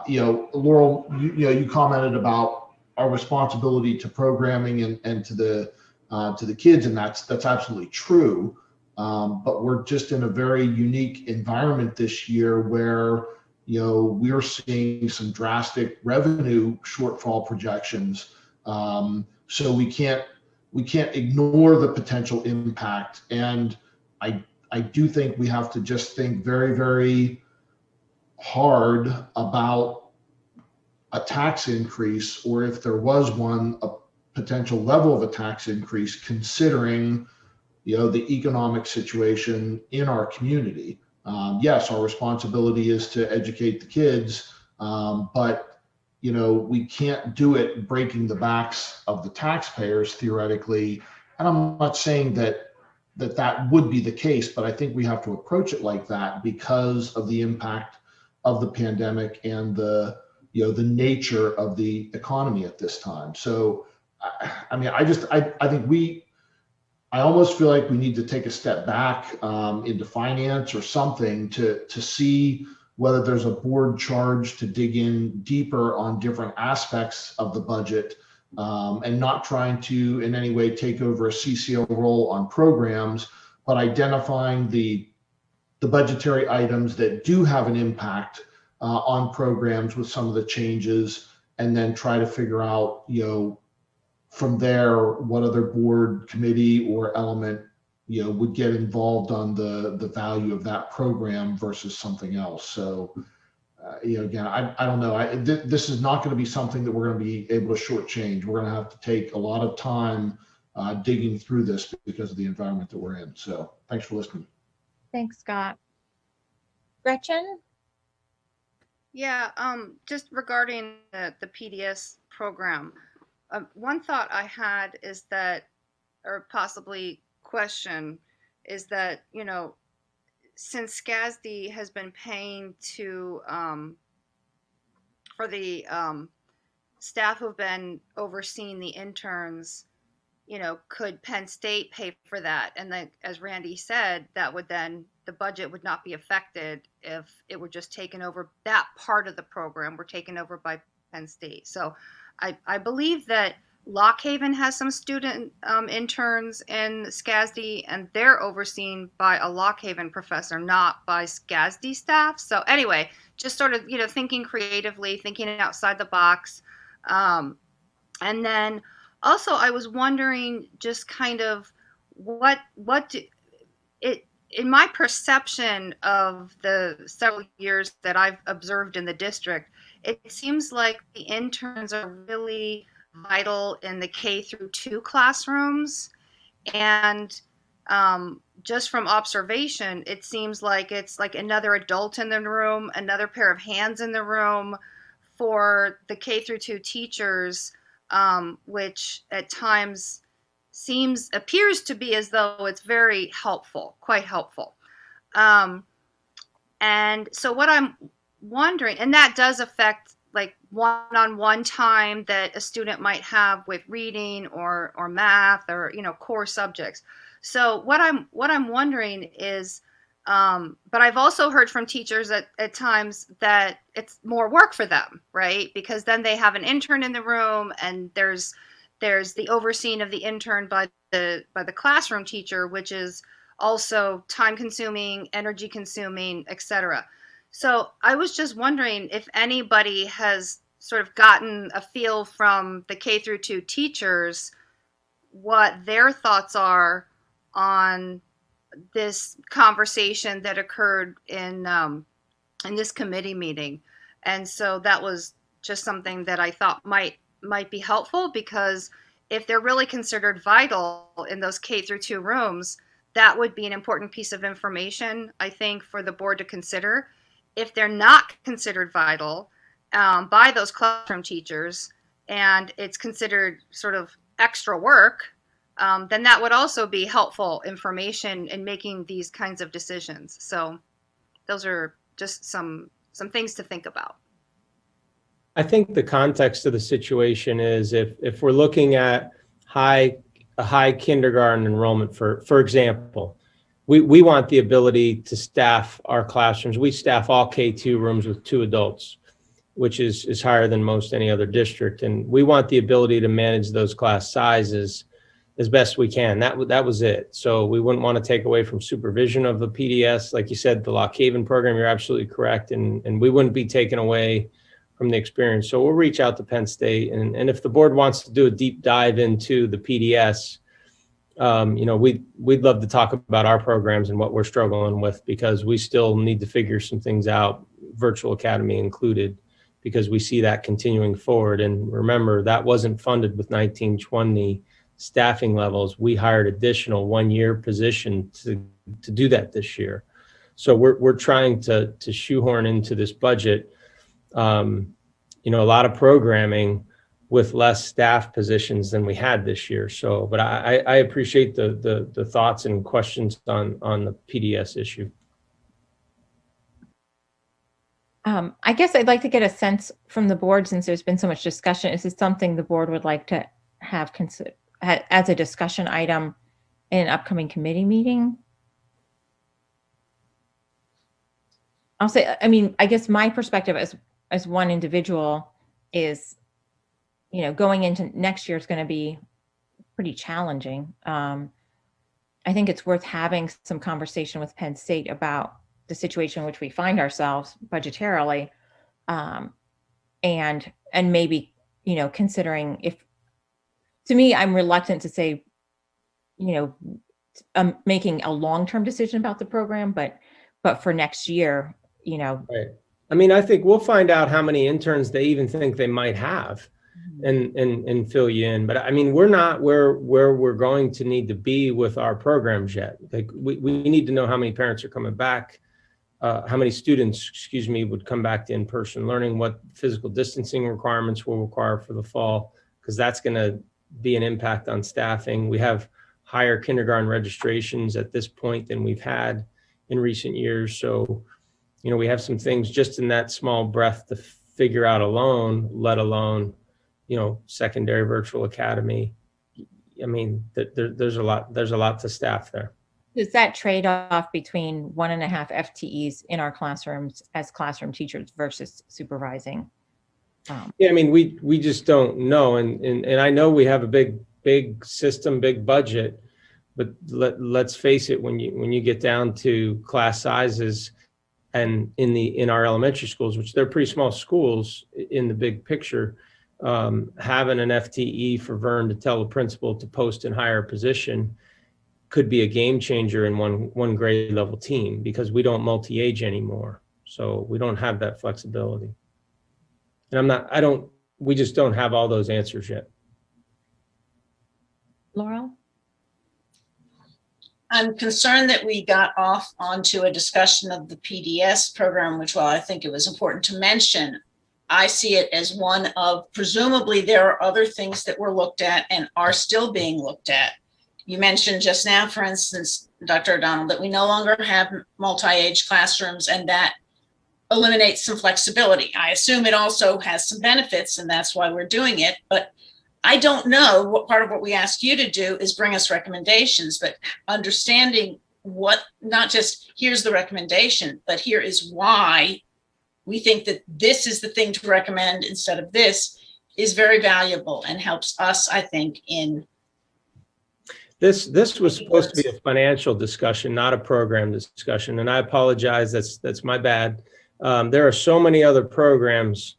Laurel, you commented about our responsibility to programming and to the kids, and that's absolutely true. But we're just in a very unique environment this year where we're seeing some drastic revenue shortfall projections. So we can't ignore the potential impact. And I do think we have to just think very, very hard about a tax increase, or if there was one, a potential level of a tax increase, considering the economic situation in our community. Yes, our responsibility is to educate the kids, but we can't do it breaking the backs of the taxpayers theoretically. And I'm not saying that would be the case, but I think we have to approach it like that because of the impact of the pandemic and the nature of the economy at this time. So, I mean, I think I almost feel like we need to take a step back into finance or something to see whether there's a board charge to dig in deeper on different aspects of the budget, and not trying to in any way take over a CCO role on programs, but identifying the budgetary items that do have an impact on programs with some of the changes, and then try to figure out, from there, what other board, committee, or element, would get involved on the value of that program versus something else. So, again, I don't know. This is not going to be something that we're going to be able to shortchange. We're going to have to take a lot of time digging through this because of the environment that we're in. So, thanks for listening. Thanks, Scott. Gretchen? Yeah, just regarding the PDS program, one thought I had is that, or possibly question, is that, since SCASD has been paying to, for the staff who've been overseeing the interns, could Penn State pay for that? And then, as Randy said, that would then, the budget would not be affected if it were just taken over, that part of the program were taken over by Penn State. So I believe that Lock Haven has some student interns in SCASD, and they're overseen by a Lock Haven professor, not by SCASD staff. So anyway, just sort of, thinking creatively, thinking outside the box. And then also I was wondering just kind of in my perception of the several years that I've observed in the district, it seems like the interns are really vital in the K-2 classrooms. And just from observation, it seems like it's like another adult in the room, another pair of hands in the room for the K-2 teachers, which at times appears to be as though it's very helpful, quite helpful. And so what I'm wondering, and that does affect like one-on-one time that a student might have with reading or math or, core subjects. So what I'm wondering is, but I've also heard from teachers at times that it's more work for them, right? Because then they have an intern in the room, and there's the overseeing of the intern by the classroom teacher, which is also time consuming, energy consuming, etc. So I was just wondering if anybody has sort of gotten a feel from the K-2 teachers what their thoughts are on this conversation that occurred in this committee meeting. And so that was just something that I thought might be helpful, because if they're really considered vital in those K-2 rooms, that would be an important piece of information, I think, for the board to consider. if they're not considered vital by those classroom teachers, and it's considered sort of extra work, then that would also be helpful information in making these kinds of decisions. So those are just some things to think about. I think the context of the situation is if we're looking at a high kindergarten enrollment, for example, we want the ability to staff our classrooms. We staff all K2 rooms with 2 adults, which is higher than most any other district. And we want the ability to manage those class sizes as best we can. That was it. So we wouldn't want to take away from supervision of the PDS. Like you said, the Lock Haven program, you're absolutely correct. And we wouldn't be taken away from the experience. So we'll reach out to Penn State. And if the board wants to do a deep dive into the PDS, we'd love to talk about our programs and what we're struggling with, because we still need to figure some things out, Virtual Academy included, because we see that continuing forward. And remember, that wasn't funded with 1920 staffing levels. We hired additional 1-year position to do that this year. So we're trying to shoehorn into this budget, a lot of programming with less staff positions than we had this year. So, but I appreciate the thoughts and questions on the PDS issue. I guess I'd like to get a sense from the board, since there's been so much discussion. Is this something the board would like to have as a discussion item in an upcoming committee meeting? I'll say, I guess my perspective as one individual is, going into next year is going to be pretty challenging. I think it's worth having some conversation with Penn State about the situation in which we find ourselves budgetarily, and maybe, considering if, to me, I'm reluctant to say, making a long-term decision about the program, but for next year, Right. I think we'll find out how many interns they even think they might have, and fill you in. But we're not where we're going to need to be with our programs yet. Like we need to know how many parents are coming back, how many students, would come back to in-person learning, what physical distancing requirements will require for the fall, because that's going to be an impact on staffing. We have higher kindergarten registrations at this point than we've had in recent years. So, we have some things just in that small breath to figure out alone, let alone, secondary virtual academy. There's a lot to staff there. Does that trade-off between 1.5 FTEs in our classrooms as classroom teachers versus supervising? We just don't know. And I know we have a big system, big budget, but let's face it, when you get down to class sizes, and in our elementary schools, which they're pretty small schools in the big picture, having an FTE for Vern to tell the principal to post and hire a position could be a game changer in one grade level team, because we don't multi-age anymore. So we don't have that flexibility. And we just don't have all those answers yet. Laurel? I'm concerned that we got off onto a discussion of the PDS program, which, while I think it was important to mention, I see it as one of, presumably there are other things that were looked at and are still being looked at. You mentioned just now, for instance, Dr. O'Donnell, that we no longer have multi-age classrooms, and that eliminates some flexibility. I assume it also has some benefits, and that's why we're doing it. But I don't know what part of what we ask you to do is bring us recommendations, but understanding what, not just here's the recommendation, but here is why we think that this is the thing to recommend instead of this, is very valuable and helps us, I think, in. This was supposed to be a financial discussion, not a program discussion. And I apologize, that's my bad. There are so many other programs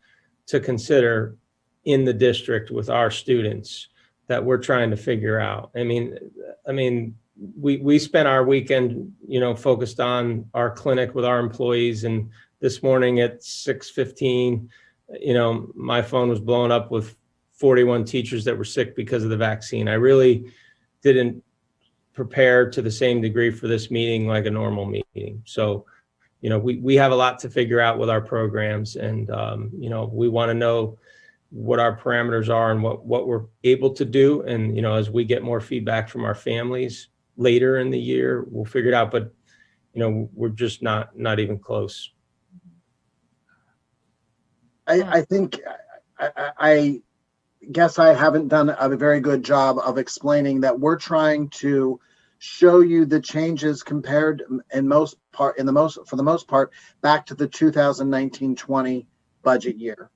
to consider in the district with our students that we're trying to figure out. We spent our weekend, focused on our clinic with our employees, and this morning at 6:15, my phone was blowing up with 41 teachers that were sick because of the vaccine. I really didn't prepare to the same degree for this meeting like a normal meeting. So we have a lot to figure out with our programs, and we want to know what our parameters are and what we're able to do. And as we get more feedback from our families later in the year, we'll figure it out. But we're just not even close. I think I guess I haven't done a very good job of explaining that we're trying to show you the changes compared for the most part back to the 2019-20 budget year.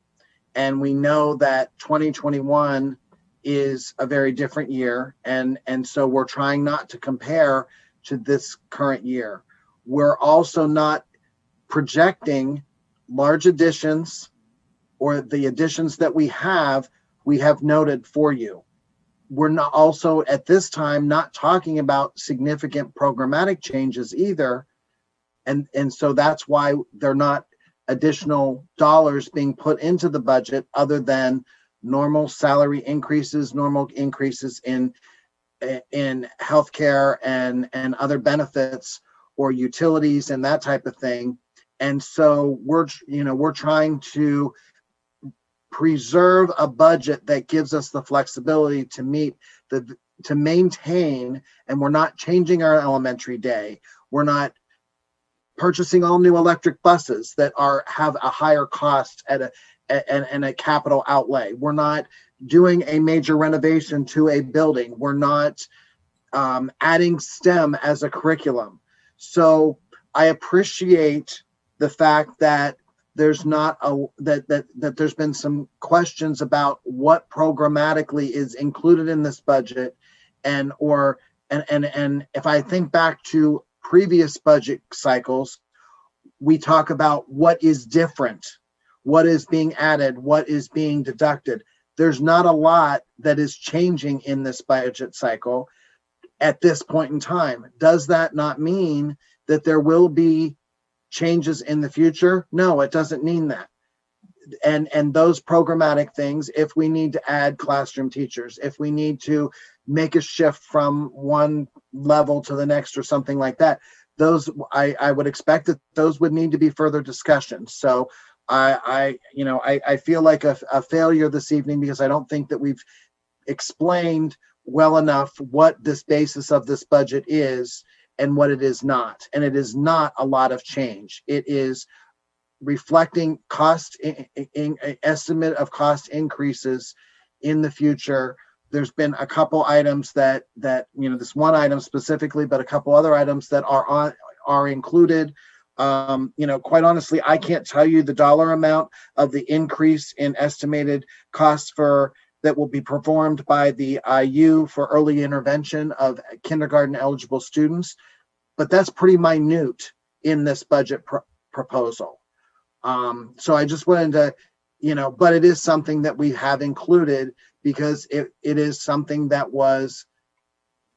And we know that 2021 is a very different year. And so we're trying not to compare to this current year. We're also not projecting large additions, or the additions that we have noted for you. We're not also at this time not talking about significant programmatic changes either. And so that's why they're not additional dollars being put into the budget other than normal salary increases, normal increases in healthcare and other benefits or utilities and that type of thing. And so we're trying to preserve a budget that gives us the flexibility to maintain, and we're not changing our elementary day. We're not purchasing all new electric buses that have a higher cost and a capital outlay. We're not doing a major renovation to a building. We're not adding STEM as a curriculum. So I appreciate the fact that there's not that there's been some questions about what programmatically is included in this budget, and if I think back to previous budget cycles, we talk about what is different, what is being added, what is being deducted. There's not a lot that is changing in this budget cycle at this point in time. Does that not mean that there will be changes in the future? No, it doesn't mean that. And those programmatic things, if we need to add classroom teachers, if we need to make a shift from one level to the next or something like that, those I would expect that those would need to be further discussions. So I feel like a failure this evening because I don't think that we've explained well enough what this basis of this budget is and what it is not. And it is not a lot of change. It is reflecting estimate of cost increases in the future. There's been a couple items that this one item specifically, but a couple other items that are included. Quite honestly, I can't tell you the dollar amount of the increase in estimated costs that will be performed by the IU for early intervention of kindergarten eligible students, but that's pretty minute in this budget proposal. So I just wanted to, but it is something that we have included because it is something that was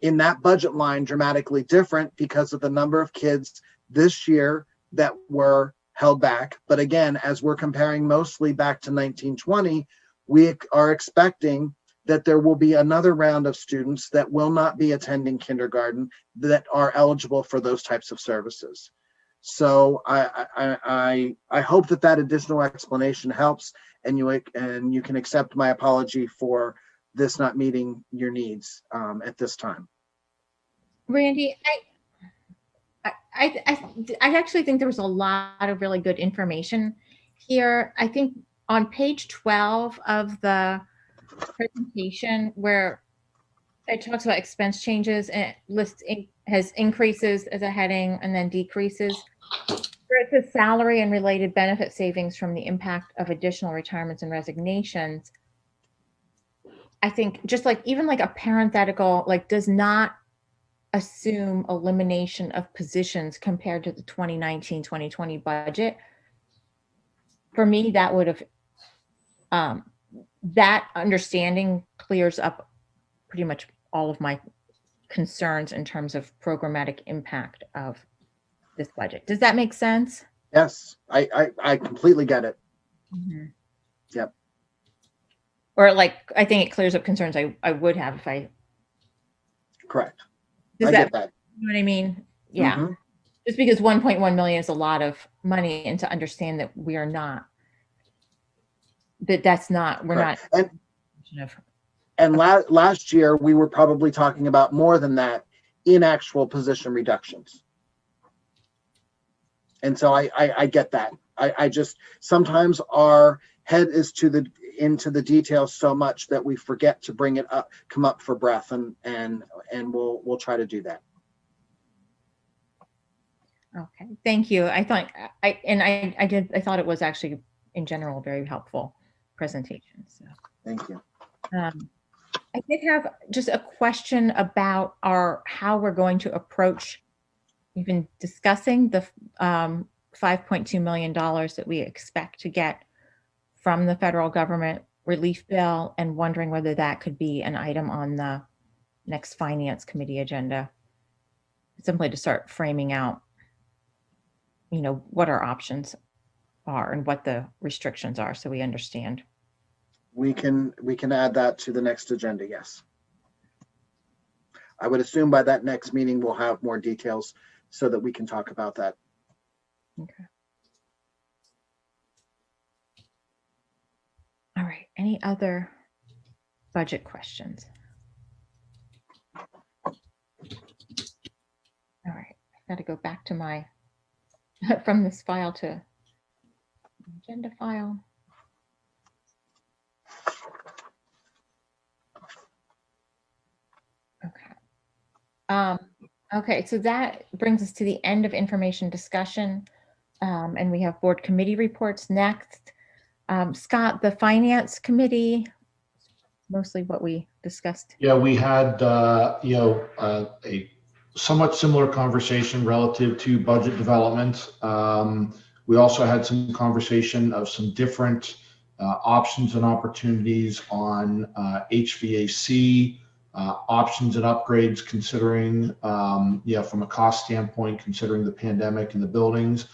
in that budget line dramatically different because of the number of kids this year that were held back. But again, as we're comparing mostly back to 1920, we are expecting that there will be another round of students that will not be attending kindergarten that are eligible for those types of services. So I hope that additional explanation helps, and you can accept my apology for this not meeting your needs at this time. Randy, I actually think there was a lot of really good information here. I think on page 12 of the presentation where it talks about expense changes and it lists has increases as a heading and then decreases. Where it says salary and related benefit savings from the impact of additional retirements and resignations. I think just even a parenthetical, does not assume elimination of positions compared to the 2019-2020 budget. For me, that would have, that understanding clears up pretty much all of my concerns in terms of programmatic impact of this budget. Does that make sense? Yes, I completely get it. Mm-hmm. Yep. Or I think it clears up concerns I would have if I. Correct. Does I get that. You know what I mean? Yeah. Mm-hmm. Just because 1.1 million is a lot of money, and to understand that we are not, that's not, we're Correct. not. And last year, we were probably talking about more than that in actual position reductions. And so I get that. I just, sometimes our head is into the details so much that we forget to bring it up, come up for breath, and we'll try to do that. Okay, thank you. I thought I thought it was actually in general a very helpful presentation. So thank you. I did have just a question about how we're going to approach even discussing the $5.2 million that we expect to get from the federal government relief bill, and wondering whether that could be an item on the next Finance Committee agenda, simply to start framing out, what our options are and what the restrictions are, so we understand. We can add that to the next agenda, yes. I would assume by that next meeting, we'll have more details so that we can talk about that. Okay. All right, any other budget questions? All right, I've got to go back to my, from this file to agenda file. Okay, so that brings us to the end of information discussion, and we have board committee reports next. Scott, the Finance Committee, mostly what we discussed. Yeah, we had a somewhat similar conversation relative to budget development. We also had some conversation of some different options and opportunities on HVAC. Options and upgrades, considering, from a cost standpoint, considering the pandemic and the buildings.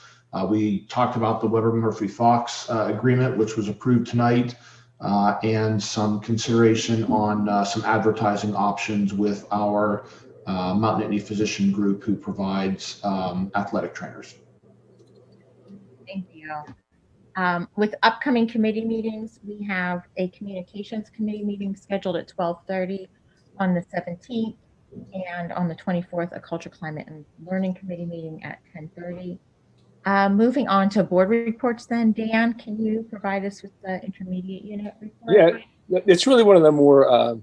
We talked about the Weber Murphy Fox agreement, which was approved tonight, and some consideration on some advertising options with our Mount Nittany Physician Group, who provides athletic trainers. Thank you. With upcoming committee meetings, we have a communications committee meeting scheduled at 12:30 on the 17th, and on the 24th, a culture, climate, and learning committee meeting at 10:30. Moving on to board reports then, Dan, can you provide us with the intermediate unit report? Yeah, it's really one of the more, I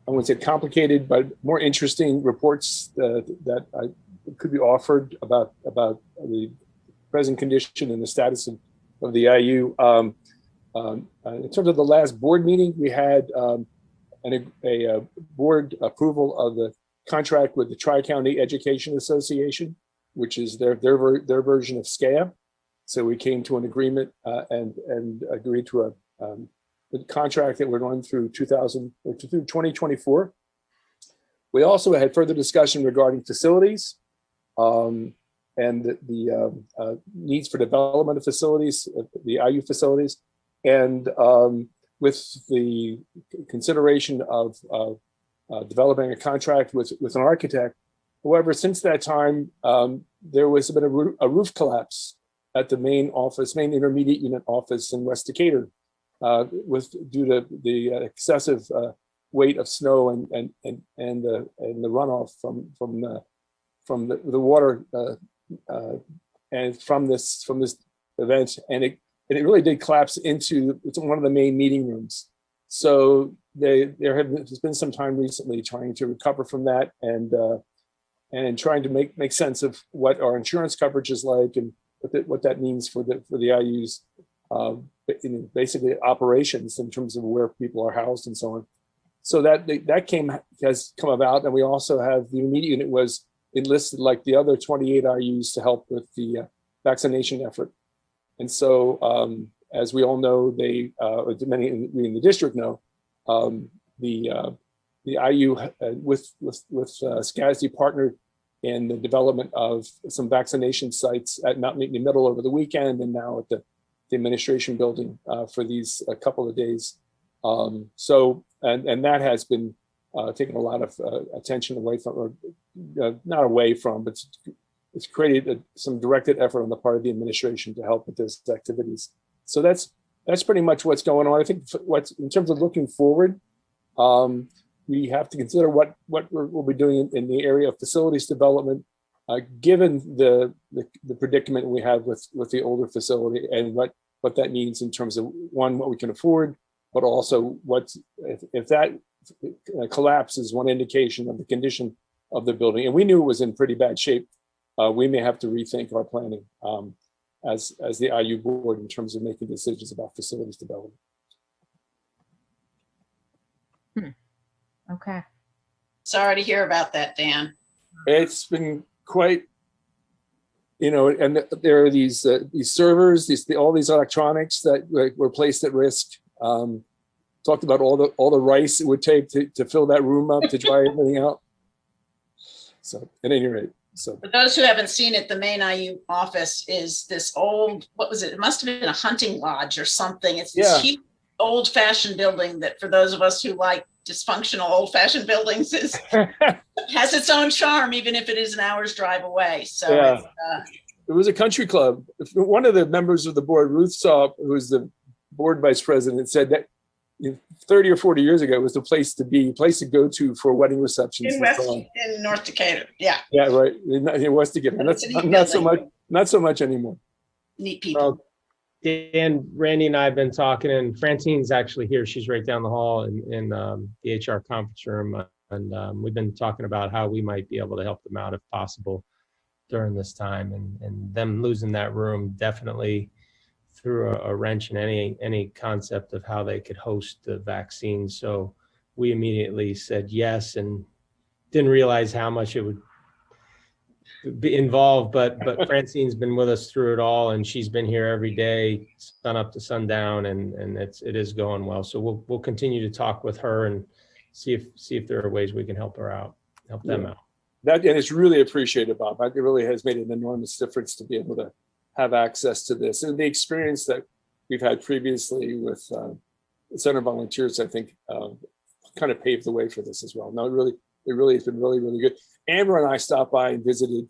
wouldn't say complicated, but more interesting reports that could be offered about the present condition and the status of the IU. In terms of the last board meeting, we had a board approval of the contract with the Tri-County Education Association, which is their version of SCAA. So we came to an agreement and agreed to a contract that we're going through 2024. We also had further discussion regarding facilities and the needs for development of facilities, the IU facilities, and with the consideration of developing a contract with an architect. However, since that time, there was been a roof collapse at the main intermediate unit office in West Decatur, due to the excessive weight of snow and the runoff from the water and from this event, and it really did collapse into one of the main meeting rooms. So there's been some time recently trying to recover from that and trying to make sense of what our insurance coverage is like and what that means for the IU's basically operations in terms of where people are housed and so on. So that has come about, and we also have the immediate unit was enlisted like the other 28 IUs to help with the vaccination effort. And so, as we all know, many in the district know, the IU with SCASD partnered in the development of some vaccination sites at Mount Nittany Middle over the weekend, and now at the administration building for these a couple of days. And that has been taken a lot of attention away from, or not away from, but it's created some directed effort on the part of the administration to help with those activities. So that's pretty much what's going on. I think what's in terms of looking forward, we have to consider what we'll be doing in the area of facilities development, given the predicament we have with the older facility, and what that means in terms of, one, what we can afford, but also if that collapse is one indication of the condition of the building, and we knew it was in pretty bad shape, we may have to rethink our planning as the IU board in terms of making decisions about facilities development. Okay. Sorry to hear about that, Dan. It's been quite, and there are these servers, all these electronics that were placed at risk. Talked about all the rice it would take to fill that room up, to dry everything out. So at any rate, For those who haven't seen it, the main IU office is this old, what was it? It must have been a hunting lodge or something. It's this huge old-fashioned building that, for those of us who like dysfunctional old-fashioned buildings, has its own charm, even if it is an hour's drive away. So it was a country club. One of the members of the board, Ruth Saw, who was the board vice president, said that 30 or 40 years ago, it was the place to be, place to go to for wedding receptions. In North Decatur, yeah. Yeah, right. In West Decatur. Not so much anymore. Neat people. Dan, Randy and I have been talking, and Francine's actually here. She's right down the hall in the HR conference room. And we've been talking about how we might be able to help them out if possible during this time. And them losing that room definitely threw a wrench in any concept of how they could host the vaccine. So we immediately said yes, and didn't realize how much it would be involved, but Francine's been with us through it all, and she's been here every day, sun up to sundown, and it is going well. So we'll continue to talk with her and see if there are ways we can help them out. And it's really appreciated, Bob. It really has made an enormous difference to be able to have access to this, and the experience that we've had previously with Center Volunteers, I think, kind of paved the way for this as well. No, it really has been really, really good. Amber and I stopped by and visited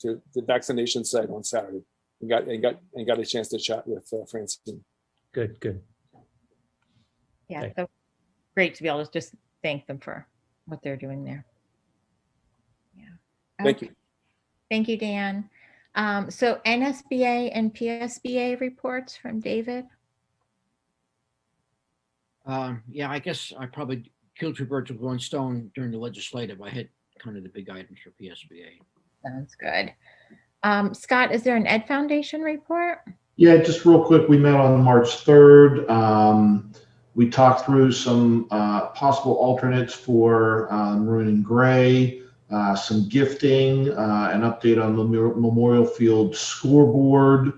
the vaccination site on Saturday, and got a chance to chat with Francine. Good. Yeah, Okay. so great to be able to just thank them for what they're doing there. Yeah. Thank you. Thank you, Dan. So NSBA and PSBA reports from David. Yeah, I guess I probably killed two birds with one stone during the legislative. I hit kind of the big items for PSBA. Sounds good. Scott, is there an Ed Foundation report? Yeah, just real quick, we met on March 3rd. We talked through some possible alternates for Maroon and Gray, some gifting, an update on the Memorial Field scoreboard.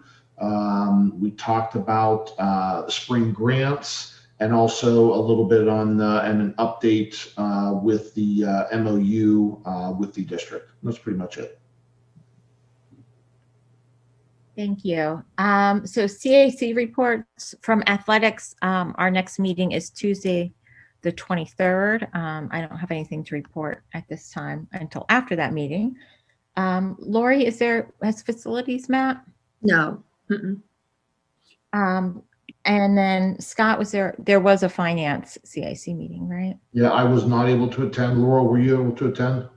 We talked about spring grants, and also a little bit on and an update with the MOU with the district. That's pretty much it. Thank you. So CAC reports from athletics. Our next meeting is Tuesday, the 23rd. I don't have anything to report at this time until after that meeting. Lori, has facilities met? No. And then Scott, there was a finance CIC meeting, right? Yeah, I was not able to attend. Laura, were you able to attend?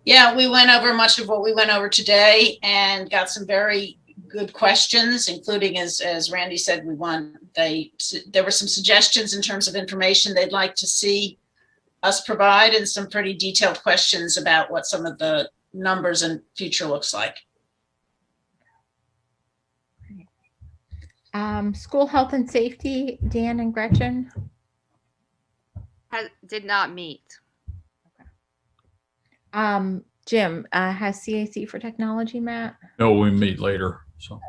Yeah, we went over much of what we went over today and got some very good questions, including, as Randy said, there were some suggestions in terms of information they'd like to see us provide, and some pretty detailed questions about what some of the numbers and future looks like. School health and safety, Dan and Gretchen. Did not meet. Jim, has CAC for technology met? No, we meet later. So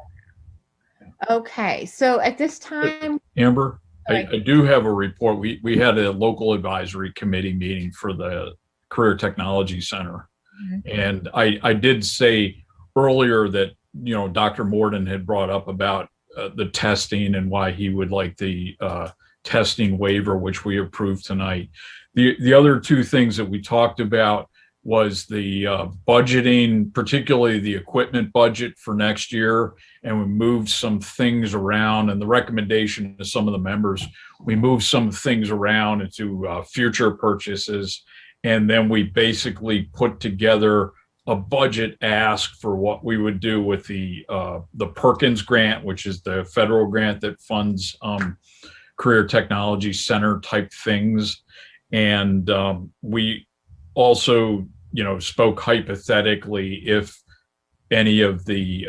Okay, so at this time, Amber, I do have a report. We had a local advisory committee meeting for the Career Technology Center. And I did say earlier that, Dr. Morden had brought up about the testing and why he would like the testing waiver, which we approved tonight. The other two things that we talked about was the budgeting, particularly the equipment budget for next year. And we moved some things around, and the recommendation to some of the members, we moved some things around into future purchases. And then we basically put together a budget ask for what we would do with the Perkins grant, which is the federal grant that funds career technology center type things. And we also, spoke hypothetically if any of the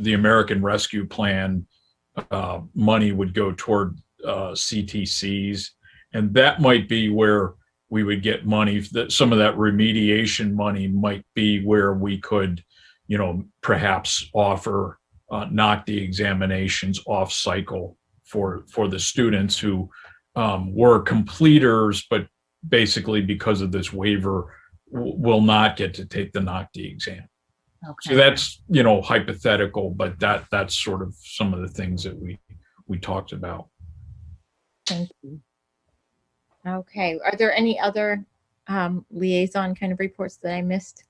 American Rescue Plan money would go toward CTCs, and that might be where we would get money. That some of that remediation money might be where we could, perhaps offer NOCTI examinations off cycle for the students who were completers, but basically because of this waiver will not get to take the NOCTI exam. Okay. So that's, hypothetical, but that's sort of some of the things that we talked about. Thank you. Okay. Are there any other liaison kind of reports that I missed?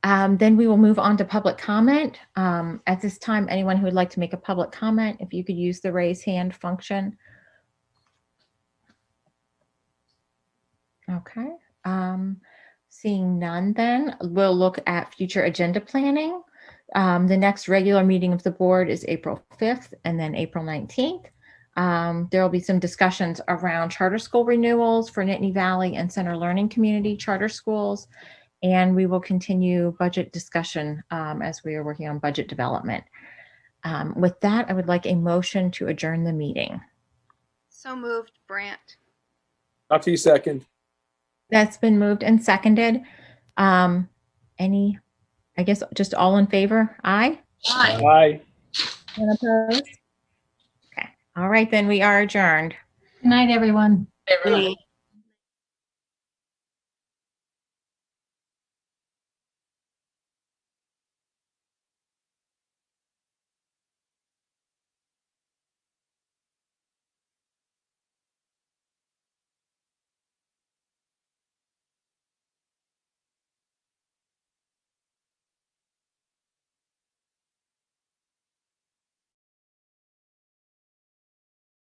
Then we will move on to public comment. At this time, anyone who would like to make a public comment, if you could use the raise hand function. Okay. Seeing none, then we'll look at future agenda planning. The next regular meeting of the board is April 5th and then April 19th. There will be some discussions around charter school renewals for Nittany Valley and Center Learning Community charter schools. And we will continue budget discussion as we are working on budget development. With that, I would like a motion to adjourn the meeting. So moved, Brandt. Up to you, second. That's been moved and seconded. I guess just all in favor? Aye? Aye. And opposed? Okay. All right, then we are adjourned. Good night, everyone. Everyone.